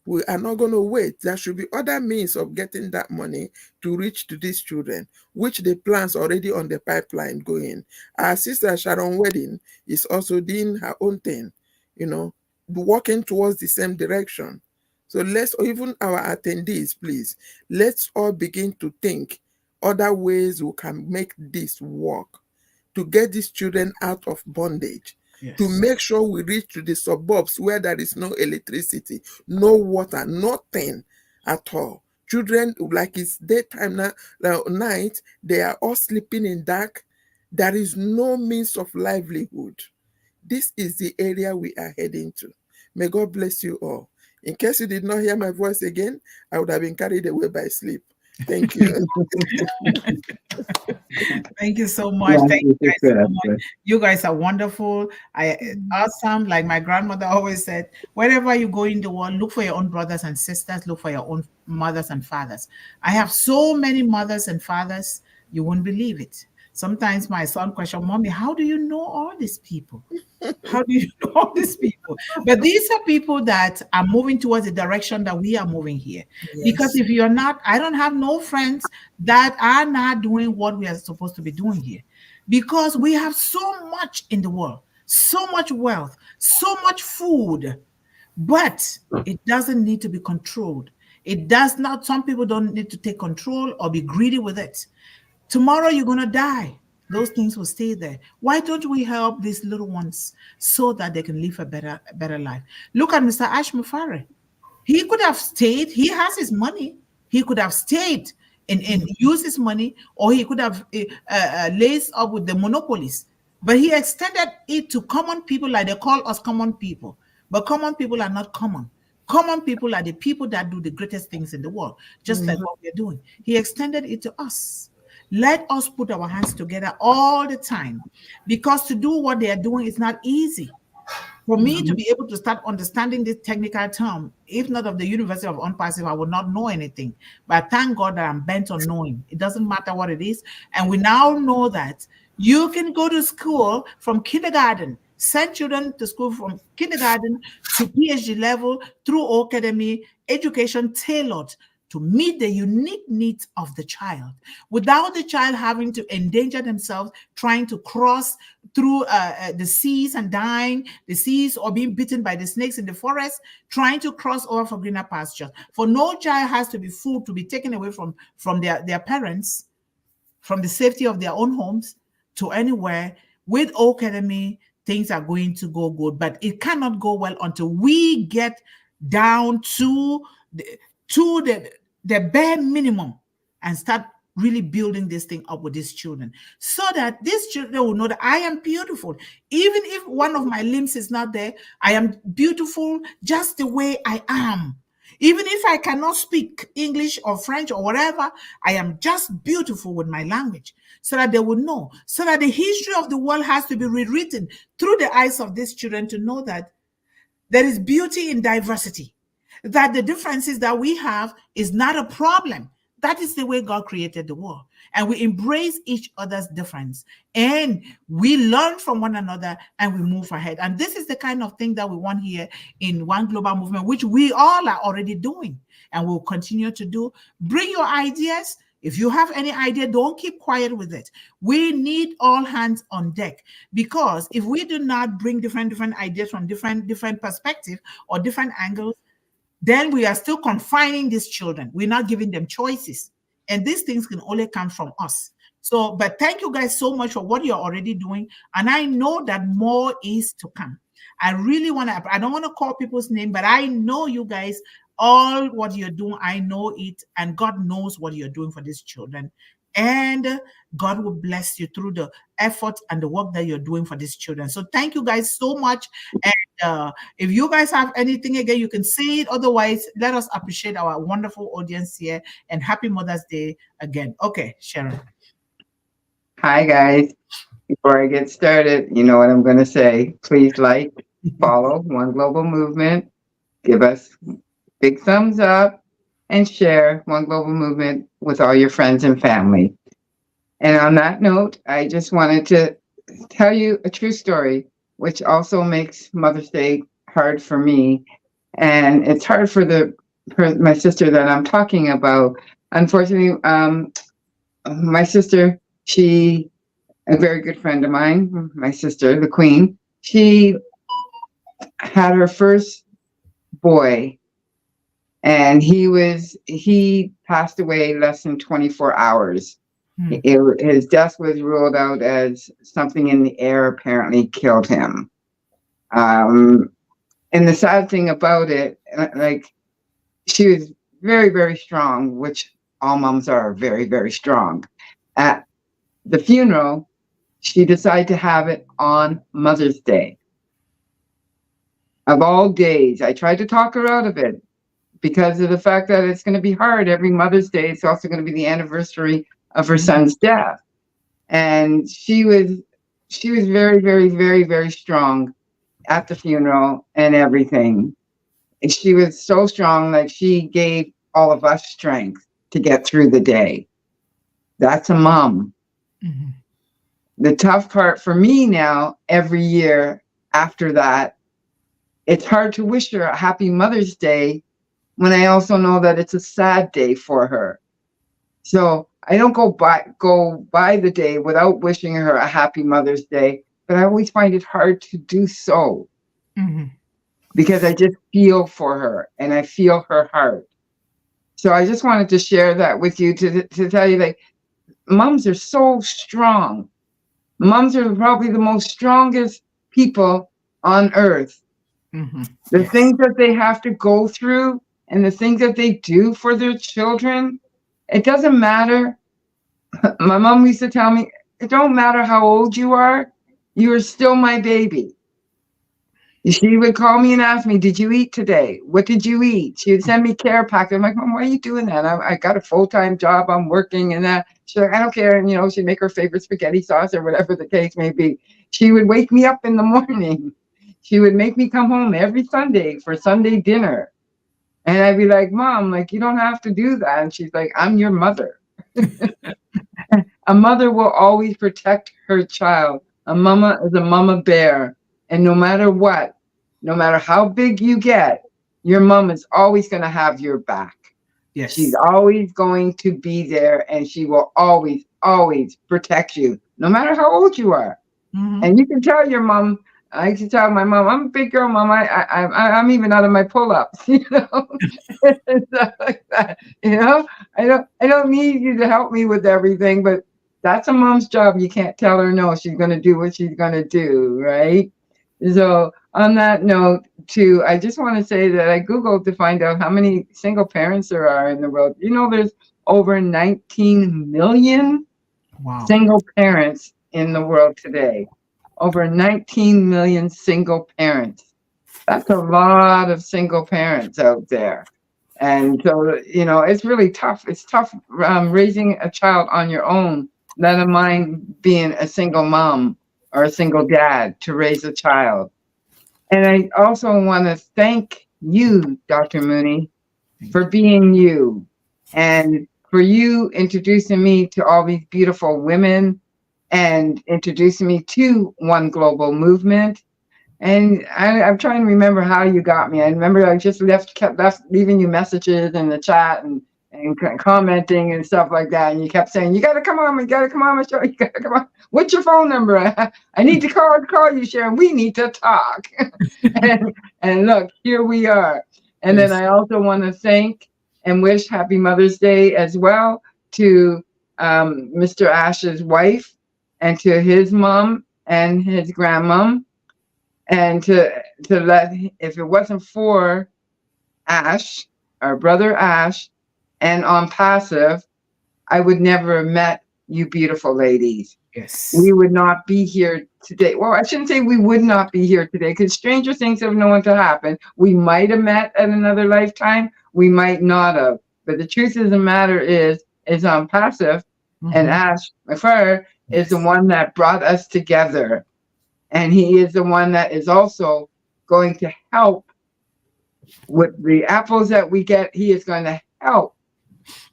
We are not going to wait. There should be other means of getting that money to reach to these children, which the plans already on the pipeline going. Our sister Sharon Wedding is also doing her own thing, working towards the same direction. So let's, even our attendees, please, let's all begin to think other ways we can make this work to get these children out of bondage. Yes. To make sure we reach to the suburbs where there is no electricity, no water, nothing at all. Children, like it's daytime now, night, they are all sleeping in dark. There is no means of livelihood. This is the area we are heading to. May God bless you all. In case you did not hear my voice again, I would have been carried away by sleep. Thank you. Thank you so much. Thank you guys so much. You guys are wonderful. Awesome. Like my grandmother always said, wherever you go in the world, look for your own brothers and sisters, look for your own mothers and fathers. I have so many mothers and fathers, you wouldn't believe it. Sometimes my son questions, Mommy, how do you know all these people? How do you know all these people? But these are people that are moving towards the direction that we are moving here. Yes. Because if you're not, I don't have no friends that are not doing what we are supposed to be doing here. Because we have so much in the world, so much wealth, so much food, but it doesn't need to be controlled. It does not, some people don't need to take control or be greedy with it. Tomorrow you're going to die. Those things will stay there. Why don't we help these little ones so that they can live a better life? Look at Mr. Ashmufare. He could have stayed. He has his money. He could have stayed and used his money, or he could have laced up with the monopolies. But he extended it to common people, like they call us common people. But common people are not common. Common people are the people that do the greatest things in the world, just like what we're doing. He extended it to us. Let us put our hands together all the time, because to do what they are doing is not easy. For me to be able to start understanding this technical term, if not of the University of Unpassive, I would not know anything. But thank God that I'm bent on knowing. It doesn't matter what it is. And we now know that you can go to school from kindergarten, send children to school from kindergarten to PhD level through academy, education tailored to meet the unique needs of the child without the child having to endanger themselves trying to cross through the seas and dying, the seas, or being bitten by the snakes in the forest, trying to cross over for greener pastures. For no child has to be fooled to be taken away from their parents, from the safety of their own homes to anywhere. With academy, things are going to go good, but it cannot go well until we get down to the bare minimum and start really building this thing up with these children, so that these children will know that I am beautiful. Even if one of my limbs is not there, I am beautiful just the way I am. Even if I cannot speak English or French or whatever, I am just beautiful with my language, so that they will know, so that the history of the world has to be rewritten through the eyes of these children to know that there is beauty in diversity, that the differences that we have is not a problem. That is the way God created the world. And we embrace each other's difference. And we learn from one another and we move ahead. And this is the kind of thing that we want here in One Global Movement, which we all are already doing and will continue to do. Bring your ideas. If you have any idea, don't keep quiet with it. We need all hands on deck, because if we do not bring different ideas from different perspectives or different angles, then we are still confining these children. We're not giving them choices. And these things can only come from us. So, but thank you guys so much for what you're already doing. And I know that more is to come. I really want to, I don't want to call people's name, but I know you guys, all what you're doing, I know it. And God knows what you're doing for these children. And God will bless you through the effort and the work that you're doing for these children. So thank you guys so much. And if you guys have anything again, you can say it. Otherwise, let us appreciate our wonderful audience here. And happy Mother's Day again. Okay, Sharon. Hi, guys. Before I get started, you know what I'm going to say. Please like, follow One Global Movement. Give us big thumbs up and share One Global Movement with all your friends and family. And on that note, I just wanted to tell you a true story, which also makes Mother's Day hard for me. And it's hard for my sister that I'm talking about. Unfortunately, my sister, she, a very good friend of mine, my sister, the Queen, she had her first boy, and he passed away less than 24 hours. His death was ruled out as something in the air apparently killed him. And the sad thing about it, like, she was very, very strong, which all moms are very, very strong. At the funeral, she decided to have it on Mother's Day. Of all days, I tried to talk her out of it because of the fact that it's going to be hard. Every Mother's Day, it's also going to be the anniversary of her son's death. And she was very, very, very, very strong at the funeral and everything. And she was so strong that she gave all of us strength to get through the day. That's a mom. Mm-hmm. The tough part for me now, every year after that, it's hard to wish her a happy Mother's Day when I also know that it's a sad day for her. So I don't go by the day without wishing her a happy Mother's Day, but I always find it hard to do so. Mm-hmm. Because I just feel for her and I feel her heart. So I just wanted to share that with you to tell you, like, moms are so strong. Moms are probably the most strongest people on earth. Mm-hmm. The things that they have to go through and the things that they do for their children, it doesn't matter. My mom used to tell me, it don't matter how old you are still my baby. She would call me and ask me, did you eat today? What did you eat? She would send me care packets. I'm like, Mom, why are you doing that? I got a full-time job. I'm working and that. She's like, I don't care. And, she'd make her favorite spaghetti sauce or whatever the case may be. She would wake me up in the morning. She would make me come home every Sunday for Sunday dinner. And I'd be like, Mom, like, you don't have to do that. And she's like, I'm your mother. A mother will always protect her child. A mama is a mama bear. And no matter what, no matter how big you get, your mom is always going to have your back. Yes. She's always going to be there, and she will always, always protect you, no matter how old you are. Mhm. And you can tell your mom. I used to tell my mom, "I'm a big girl, mom. I'm even out of my pull-ups, you know, and stuff like that. You know, I don't need you to help me with everything, but that's a mom's job. You can't tell her no. She's going to do what she's going to do, right? So on that note, too, I just want to say that I Googled to find out how many single parents there are in the world. You know, there's over 19 million Wow. single parents in the world today. Over 19 million single parents. That's a lot of single parents out there. And so, you know, it's really tough. It's tough raising a child on your own, let alone being a single mom or a single dad to raise a child. And I also want to thank you, Dr. Mooney, for being you and for you introducing me to all these beautiful women and introducing me to One Global Movement. And I'm trying to remember how you got me. I remember I just kept leaving you messages in the chat and commenting and stuff like that. And you kept saying, you got to come on my show. You got to come on. What's your phone number? I need to call you, Sharon. We need to talk. and look, here we are. And then I also want to thank and wish Happy Mother's Day as well to Mr. Ash's wife and to his mom and his grandmom. And to let, if it wasn't for Ash, our brother Ash, and on Passive, I would never have met you beautiful ladies. Yes. We would not be here today. Well, I shouldn't say we would not be here today, because stranger things have known to happen. We might have met at another lifetime. We might not have. But the truth of the matter is on Passive, and Ash McFarr is the one that brought us together. And he is the one that is also going to help with the apples that we get. He is going to help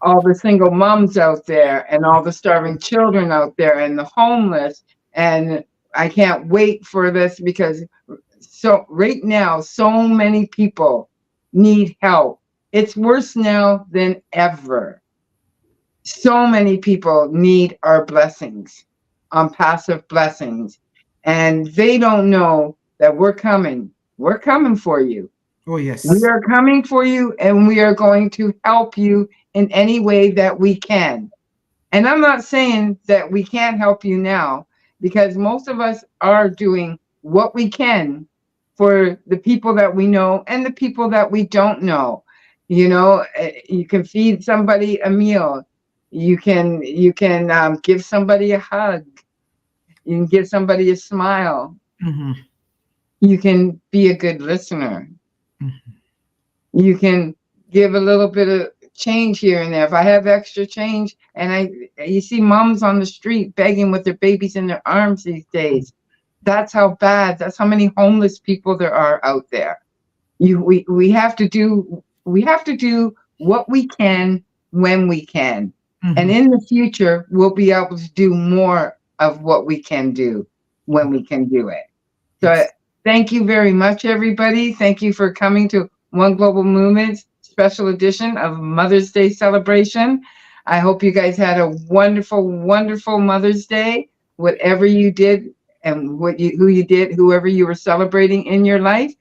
all the single moms out there and all the starving children out there and the homeless. And I can't wait for this, because so right now, so many people need help. It's worse now than ever. So many people need our blessings, on Passive blessings. And they don't know that we're coming. We're coming for you. Oh, yes. We are coming for you, and we are going to help you in any way that we can. And I'm not saying that we can't help you now, because most of us are doing what we can for the people that we know and the people that we don't know. You know, you can feed somebody a meal. You can give somebody a hug. You can give somebody a smile. You can be a good listener. You can give a little bit of change here and there. If I have extra change, and you see moms on the street begging with their babies in their arms these days. That's how bad. That's how many homeless people there are out there. We have to do what we can when we can. And in the future, we'll be able to do more of what we can do when we can do it. So thank you very much, everybody. Thank you for coming to One Global Movement's special edition of Mother's Day celebration. I hope you guys had a wonderful, wonderful Mother's Day, whatever you did and whoever you were celebrating in your life.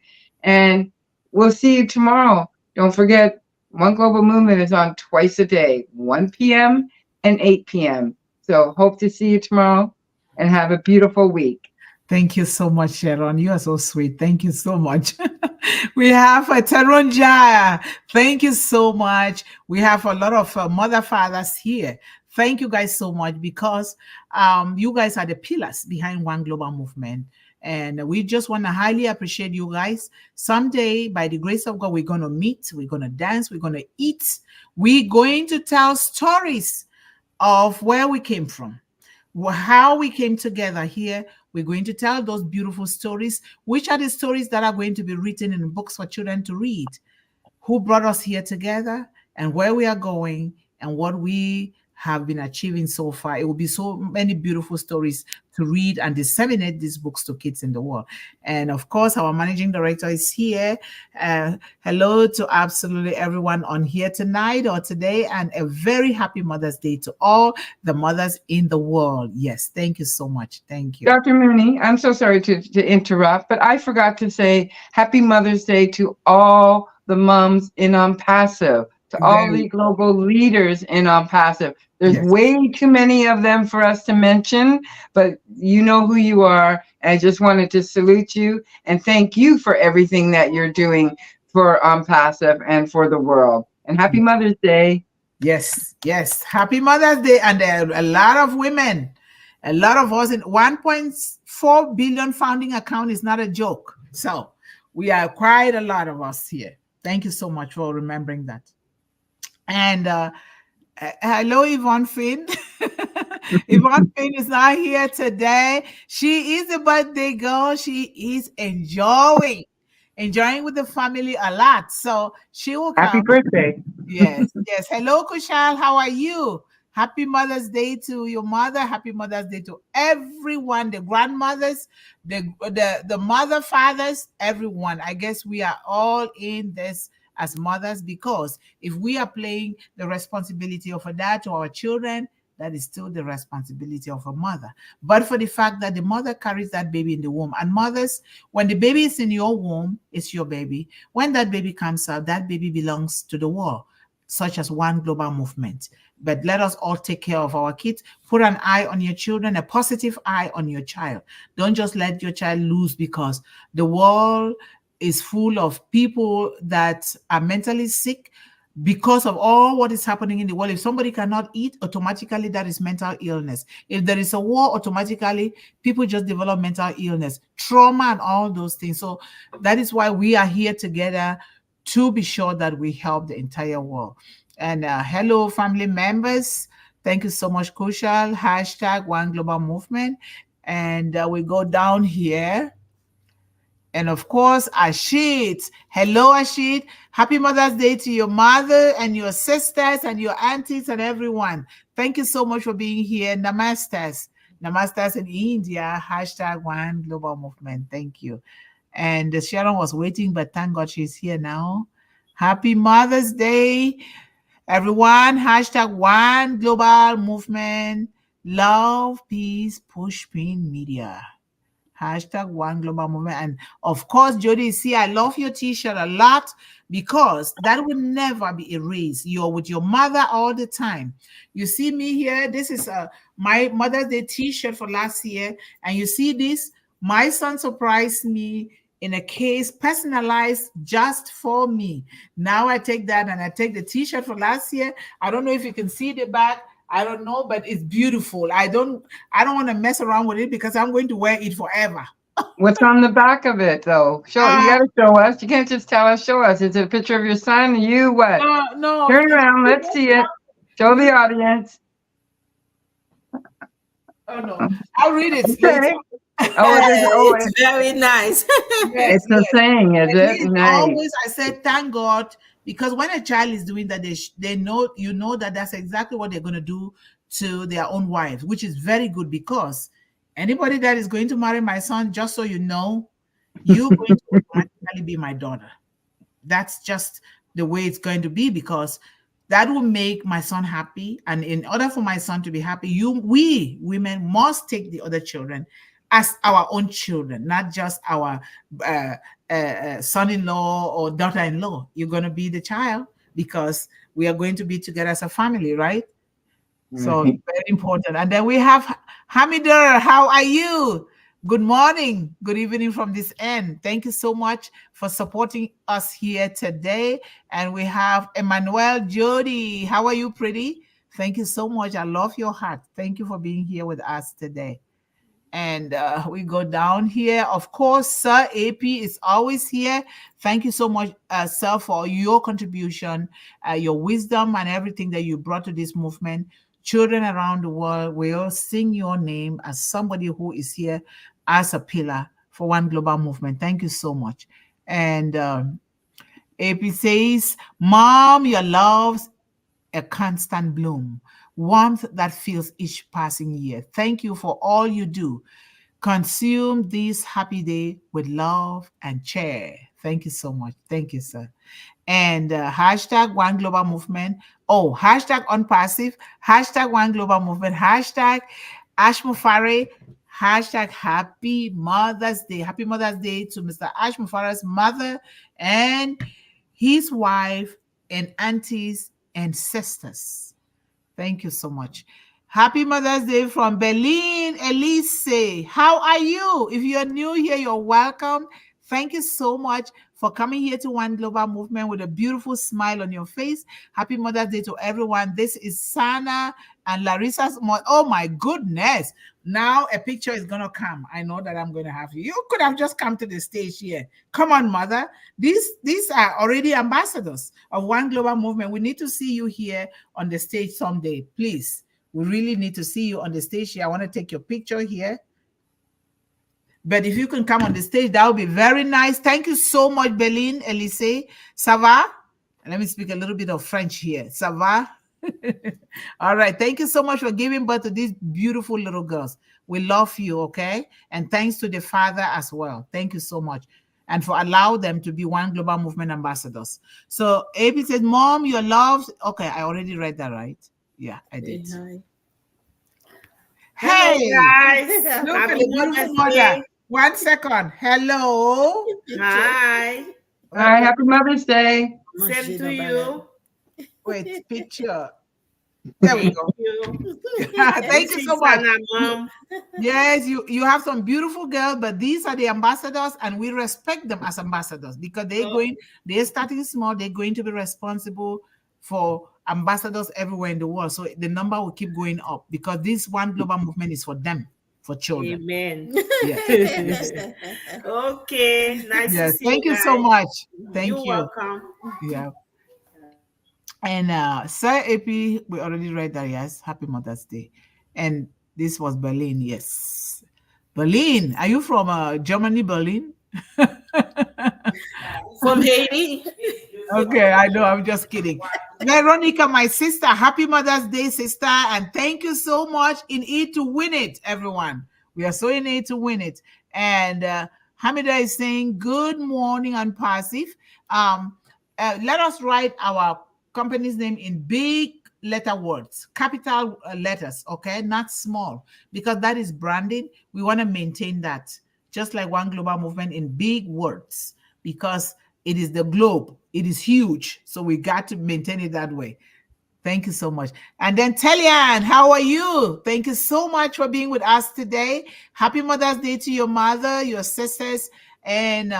And we'll see you tomorrow. Don't forget, One Global Movement is on twice a day, 1 p.m. and 8 p.m. So hope to see you tomorrow, and have a beautiful week. Thank you so much, Sharon. You are so sweet. Thank you so much. We have Teron Jaya. Thank you so much. We have a lot of mother fathers here. Thank you guys so much, because you guys are the pillars behind One Global Movement. And we just want to highly appreciate you guys. Someday, by the grace of God, we're going to meet, we're going to dance, we're going to eat. We're going to tell stories of where we came from, how we came together here. We're going to tell those beautiful stories, which are the stories that are going to be written in books for children to read. Who brought us here together, and where we are going, and what we have been achieving so far. It will be so many beautiful stories to read and disseminate these books to kids in the world. And of course, our managing director is here. Hello to absolutely everyone on here tonight or today, and a very happy Mother's Day to all the mothers in the world. Yes, thank you so much. Thank you. Dr. Mooney, I'm so sorry to interrupt, but I forgot to say Happy Mother's Day to all the moms in Passive, to all the global leaders in Passive. There's way too many of them for us to mention, but you know who you are. I just wanted to salute you and thank you for everything that you're doing for Passive and for the world. And Happy Mother's Day. Yes, yes. Happy Mother's Day. And a lot of women, a lot of us in 1.4 billion founding account is not a joke. So we are quite a lot of us here. Thank you so much for remembering that. And hello, Yvonne Finn. Yvonne Finn is not here today. She is a birthday girl. She is enjoying with the family a lot. So she will come. Happy birthday. Yes, yes. Hello, Kushal. How are you? Happy Mother's Day to your mother. Happy Mother's Day to everyone, the grandmothers, the mother, fathers, everyone. I guess we are all in this as mothers, because if we are playing the responsibility of a dad to our children, that is still the responsibility of a mother. But for the fact that the mother carries that baby in the womb, and mothers, when the baby is in your womb, it's your baby. When that baby comes out, that baby belongs to the world, such as One Global Movement. But let us all take care of our kids. Put an eye on your children, a positive eye on your child. Don't just let your child lose, because the world is full of people that are mentally sick because of all what is happening in the world. If somebody cannot eat, automatically that is mental illness. If there is a war, automatically people just develop mental illness, trauma, and all those things. So that is why we are here together, to be sure that we help the entire world. And hello, family members. Thank you so much, Kushal. Hashtag One Global Movement. And we go down here. And of course, Ashit. Hello, Ashit. Happy Mother's Day to your mother and your sisters and your aunties and everyone. Thank you so much for being here. Namastas. Namastas in India. Hashtag One Global Movement. Thank you. And Sharon was waiting, but thank God she's here now. Happy Mother's Day, everyone. Hashtag One Global Movement. Love, peace, push pin media. Hashtag One Global Movement. And of course, Jody, see, I love your t-shirt a lot, because that will never be erased. You're with your mother all the time. You see me here. This is my Mother's Day t-shirt for last year. And you see this? My son surprised me in a case personalized just for me. Now I take that and I take the t-shirt for last year. I don't know if you can see the back. I don't know, but it's beautiful. I don't want to mess around with it, because I'm going to wear it forever. What's on the back of it, though? You got to show us. You can't just tell us. Show us. It's a picture of your son. You what? No. Turn around. Let's see it. Show the audience. Oh no, I'll read it. Okay. It's very nice. It's a saying, is it? Nice. Always, I said, thank God, because when a child is doing that, they know, you know, that that's exactly what they're going to do to their own wives, which is very good, because anybody that is going to marry my son, just so you know, you're going to automatically be my daughter. That's just the way it's going to be, because that will make my son happy. And in order for my son to be happy, we women must take the other children as our own children, not just our son-in-law or daughter-in-law. You're going to be the child, because we are going to be together as a family, right? So very important. And then we have Hamidur. How are you? Good morning, good evening from this end. Thank you so much for supporting us here today. And we have Emmanuel Jody. How are you, pretty? Thank you so much. I love your heart. Thank you for being here with us today. And we go down here. Of course, Sir AP is always here. Thank you so much, Sir, for your contribution, your wisdom, and everything that you brought to this movement. Children around the world will sing your name as somebody who is here as a pillar for One Global Movement. Thank you so much. And AP says, Mom, your love's a constant bloom. warmth that fills each passing year. Thank you for all you do. Consume this happy day with love and cheer. Thank you so much. Thank you, sir. And hashtag One Global Movement. Oh, hashtag Unpassive, hashtag One Global Movement, hashtag Ashmufare, hashtag Happy Mother's Day. Happy Mother's Day to Mr. Ashmufare's mother and his wife and aunties and sisters. Thank you so much. Happy Mother's Day from Berlin, Elise. How are you? If you're new here, you're welcome. Thank you so much for coming here to One Global Movement with a beautiful smile on your face. Happy Mother's Day to everyone. This is Sana and Larissa's mother. Oh my goodness. Now a picture is going to come. I know that I'm going to have you. You could have just come to the stage here. Come on, mother. These are already ambassadors of One Global Movement. We need to see you here on the stage someday. Please. We really need to see you on the stage here. I want to take your picture here. But if you can come on the stage, that would be very nice. Thank you so much, Berlin, Elise. Ça va? Let me speak a little bit of French here. Ça va? All right. Thank you so much for giving birth to these beautiful little girls. We love you, okay? And thanks to the father as well. Thank you so much. And for allow them to be One Global Movement ambassadors. So AB said, Mom, you're loved. Okay, I already read that, right? Yeah, I did. Hey, guys. Look at the beautiful mother. 1 second. Hello. Hi. Hi, happy Mother's Day. Same to you. Wait, picture. There we go. Thank you so much. Mom. Yes, you have some beautiful girls, but these are the ambassadors, and we respect them as ambassadors because they're starting small. They're going to be responsible for ambassadors everywhere in the world. So the number will keep going up because this One Global Movement is for them, for children. Amen. Yes. Okay. Nice to see Thank you you so guys. much. Thank You're you. welcome. Yeah. And Sir AP, we already read that, yes. Happy Mother's Day. And this was Berlin, yes. Berlin. Are you from Germany, Berlin? From Haiti. Okay, I know, I'm just kidding. Veronica, my sister, happy Mother's Day, sister. And thank you so much. In it to win it, everyone. We are so in it to win it. And Hamida is saying, good morning, Unpassive. Let us write our company's name in big letter words, capital letters, okay? Not small, because that is branding. We want to maintain that, just like One Global Movement in big words, because it is the globe. It is huge. So we got to maintain it that way. Thank you so much. And then Telian, how are you? Thank you so much for being with us today. Happy Mother's Day to your mother, your sisters, and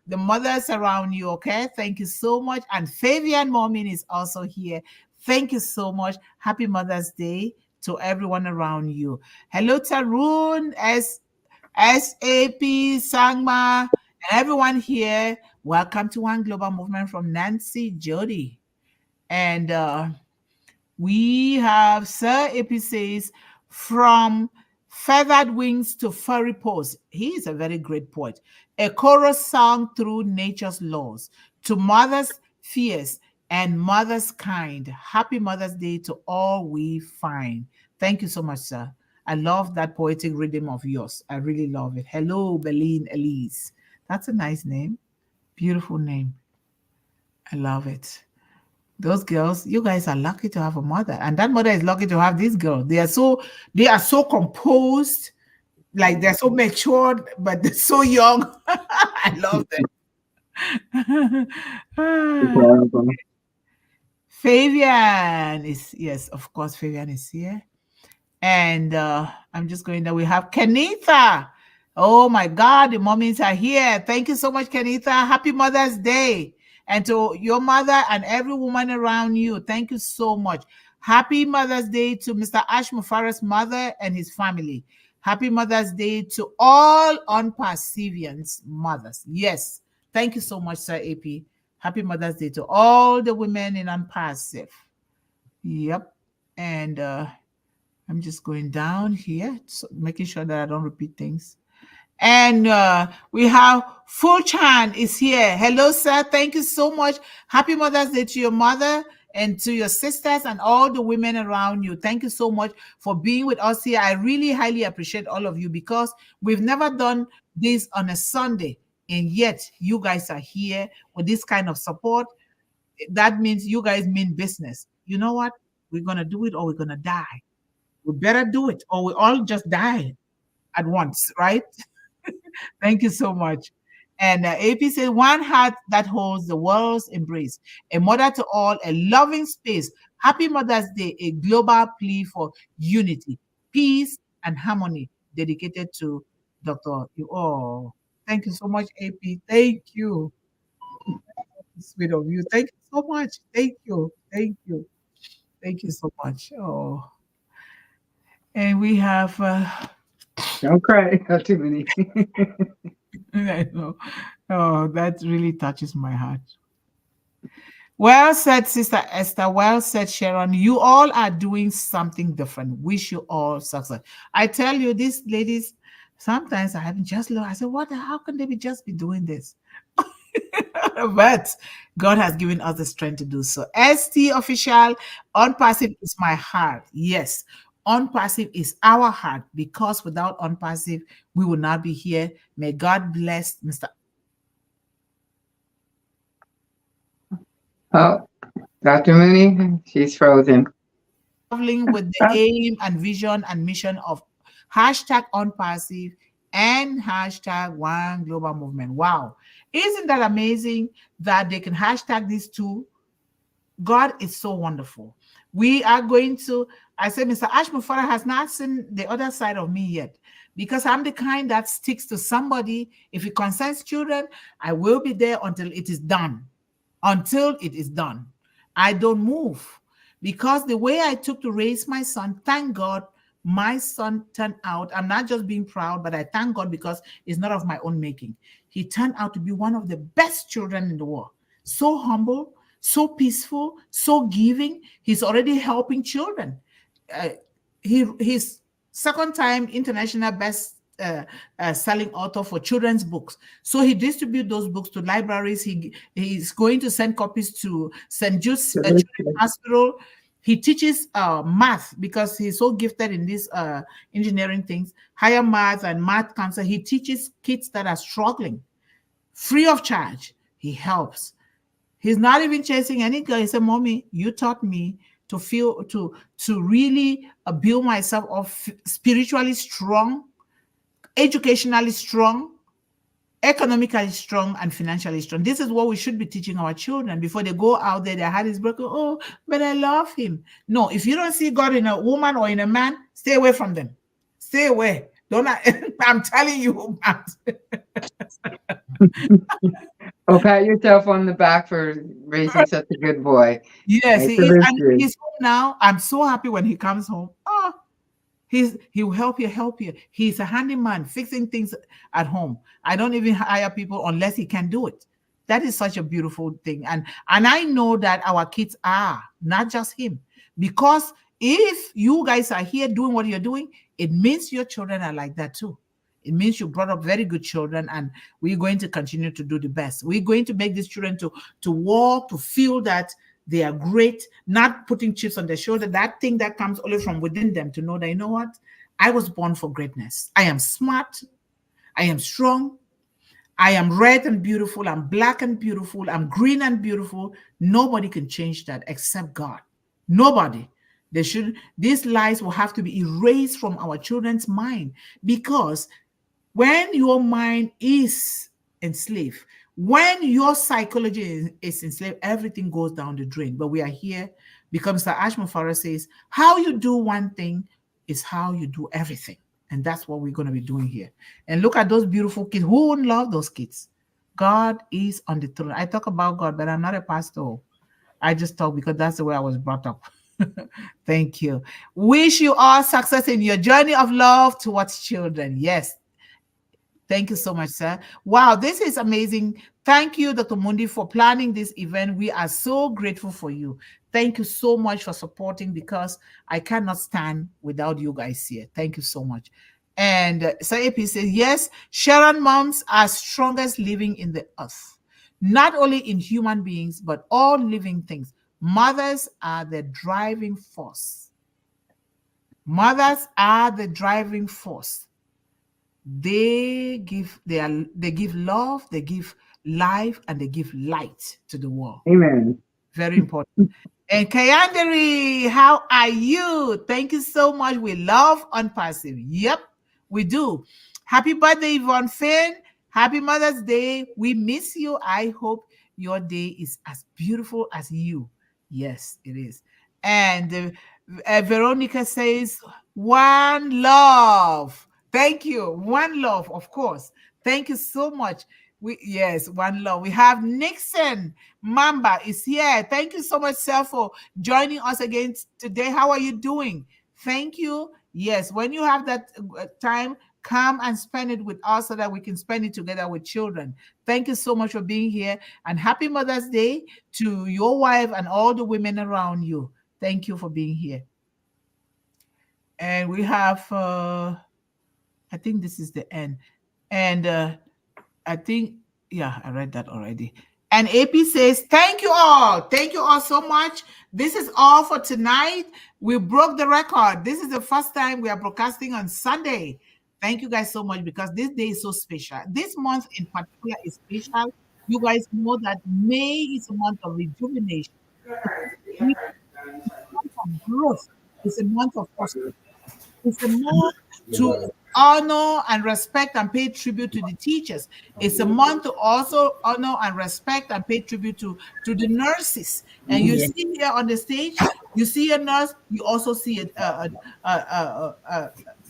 the mothers around you, okay? Thank you so much. And Fabian Momin is also here. Thank you so much. Happy Mother's Day to everyone around you. Hello, Tarun, SAP, Sangma, and everyone here. Welcome to One Global Movement from Nancy Jody. And we have Sir AP says, from feathered wings to furry paws. He is a very great poet. A chorus song through nature's laws. To mothers fierce and mothers kind. Happy Mother's Day to all we find. Thank you so much, sir. I love that poetic rhythm of yours. I really love it. Hello, Berlin Elise. That's a nice name. Beautiful name. I love it. Those girls, you guys are lucky to have a mother, and that mother is lucky to have these girls. They are so composed, like they're so matured, but they're so young. I love them. Fabian is, yes, of course, Fabian is here. And I'm just going there. We have Kenitha. Oh my God, the mommies are here. Thank you so much, Kenitha. Happy Mother's Day. And to your mother and every woman around you, thank you so much. Happy Mother's Day to Mr. Ash Mufareh's mother and his family. Happy Mother's Day to all Unpassivians' mothers. Yes, thank you so much, Sir AP. Happy Mother's Day to all the women in Unpassive. Yep. And I'm just going down here, so making sure that I don't repeat things. And we have Full Chan is here. Hello, sir. Thank you so much. Happy Mother's Day to your mother And to your sisters and all the women around you, thank you so much for being with us here. I really highly appreciate all of you because we've never done this on a Sunday, and yet you guys are here with this kind of support. That means you guys mean business. You know what? We're going to do it or we're going to die. We better do it or we all just die at once, right? Thank you so much. And AP said, one heart that holds the world's embrace, a mother to all, a loving space. Happy Mother's Day, a global plea for unity, peace, and harmony, dedicated to Dr. Oh, thank you so much, AP. Thank you. Sweet of you. Thank you so much. Thank you. Thank you. Thank you so much. Oh, and we have. Don't cry. Not too many. I know. Oh, that really touches my heart. Well said, Sister Esther. Well said, Sharon. You all are doing something different. Wish you all success. I tell you, these ladies, sometimes I haven't just looked. I said, what? How can they just be doing this? But God has given us the strength to do so. ST official, unpassive is my heart. Yes, unpassive is our heart, because without unpassive, we will not be here. May God bless Mr. Oh, Dr. Mooney, she's frozen. Traveling with the aim and vision and mission of hashtag unpassive and hashtag one global movement. Wow. Isn't that amazing that they can hashtag these two? God is so wonderful. We are going to, I said, Mr. Ashmufara has not seen the other side of me yet, because I'm the kind that sticks to somebody. If it concerns children, I will be there until it is done. Until it is done. I don't move, because the way I took to raise my son, thank God, my son turned out, I'm not just being proud, but I thank God because it's not of my own making. He turned out to be one of the best children in the world. So humble, so peaceful, so giving. He's already helping children. He's second time international best selling author for children's books. So he distributes those books to libraries. He's going to send copies to St. Jude's Children's Hospital. He teaches math, because he's so gifted in these engineering things, higher math and math cancer. He teaches kids that are struggling free of charge. He helps. He's not even chasing any girl. He said, Mommy, you taught me to feel, to really build myself up spiritually strong, educationally strong, economically strong, and financially strong. This is what we should be teaching our children before they go out there. Their heart is broken. Oh, but I love him. No, if you don't see God in a woman or in a man, stay away from them. Stay away. Don't I'm telling you. Oh, pat yourself on the back for raising such a good boy. Yes, he is. And he's home now. I'm so happy when he comes home. Oh, he will help you. He's a handyman fixing things at home. I don't even hire people unless he can do it. That is such a beautiful thing. And I know that our kids are, not just him. Because if you guys are here doing what you're doing, it means your children are like that too. It means you brought up very good children, and we're going to continue to do the best. We're going to make these children to walk, to feel that they are great, not putting chips on their shoulder, that thing that comes only from within them, to know that, you know what? I was born for greatness. I am smart. I am strong. I am red and beautiful. I'm black and beautiful. I'm green and beautiful. Nobody can change that except God. Nobody. These lies will have to be erased from our children's mind, because when your mind is enslaved, when your psychology is enslaved, everything goes down the drain. But we are here because Mr. Ashmufara says, how you do one thing is how you do everything. And that's what we're going to be doing here. And look at those beautiful kids. Who wouldn't love those kids? God is on the throne. I talk about God, but I'm not a pastor. I just talk because that's the way I was brought up. Thank you. Wish you all success in your journey of love towards children. Yes. Thank you so much, sir. Wow, this is amazing. Thank you, Dr. Mundih, for planning this event. We are so grateful for you. Thank you so much for supporting, because I cannot stand without you guys here. Thank you so much. And Sir AP says, yes, Sharon moms are strongest living in the earth, not only in human beings, but all living things. Mothers are the driving force. Mothers are the driving force. They give love, they give life, and they give light to the world. Amen. Very important. And Kayandari, how are you? Thank you so much. We love Unpassive. Yep, we do. Happy birthday, Yvonne Finn. Happy Mother's Day. We miss you. I hope your day is as beautiful as you. Yes, it is. And Veronica says, one love. Thank you. One love, of course. Thank you so much. Yes, one love. We have Nixon Mamba is here. Thank you so much, sir, for joining us again today. How are you doing? Thank you. Yes, when you have that time, come and spend it with us so that we can spend it together with children. Thank you so much for being here, and happy Mother's Day to your wife and all the women around you. Thank you for being here. And we have, I think this is the end. And I think, yeah, I read that already. And AP says, thank you all. Thank you all so much. This is all for tonight. We broke the record. This is the first time we are broadcasting on Sunday. Thank you guys so much, because this day is so special. This month in particular is special. You guys know that May is a month of rejuvenation. It's a month of growth. It's a month of prosperity. It's a month to honor and respect and pay tribute to the teachers. It's a month to also honor and respect and pay tribute to the nurses. And you see here on the stage, you see a nurse, you also see a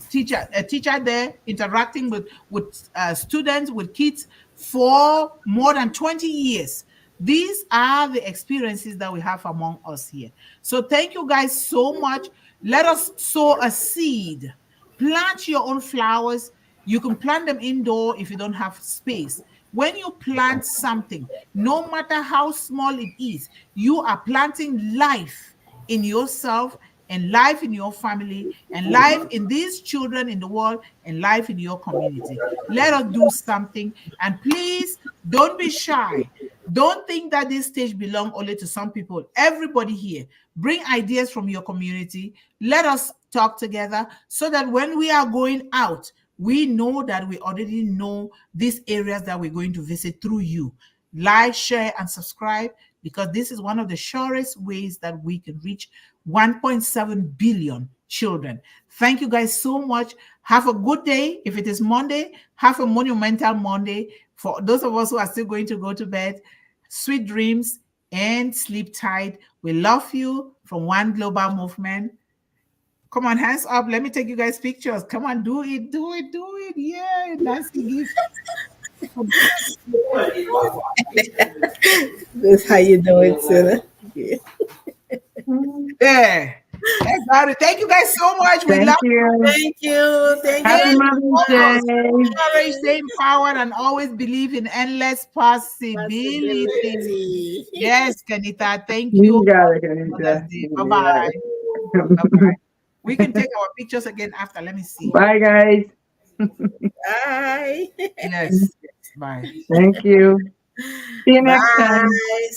teacher there interacting with students, with kids for more than 20 years. These are the experiences that we have among us here. So thank you guys so much. Let us sow a seed. Plant your own flowers. You can plant them indoor if you don't have space. When you plant something, no matter how small it is, you are planting life in yourself and life in your family and life in these children in the world and life in your community. Let us do something. And please don't be shy. Don't think that this stage belongs only to some people. Everybody here, bring ideas from your community. Let us talk together so that when we are going out, we know that we already know these areas that we're going to visit through you. Like, share, and subscribe, because this is one of the surest ways that we can reach 1.7 billion children. Thank you guys so much. Have a good day. If it is Monday, have a monumental Monday. For those of us who are still going to go to bed, sweet dreams and sleep tight. We love you from One Global Movement. Come on, hands up. Let me take you guys pictures. Come on, do it, do it, do it. Yeah, Nancy gives. That's how you do it, Sarah. Yeah. There. That's about it. Thank you guys so much. We love you. Thank you. Thank Happy you. Mother's Day. Courage, stay empowered, and always believe in endless possibility. Yes, Kanita. Thank you. You got it, Kanita. Bye-bye. Bye-bye. We can take our pictures again after. Let me see. Bye, guys. Bye. Yes. Bye. Thank you. See you next time. Bye.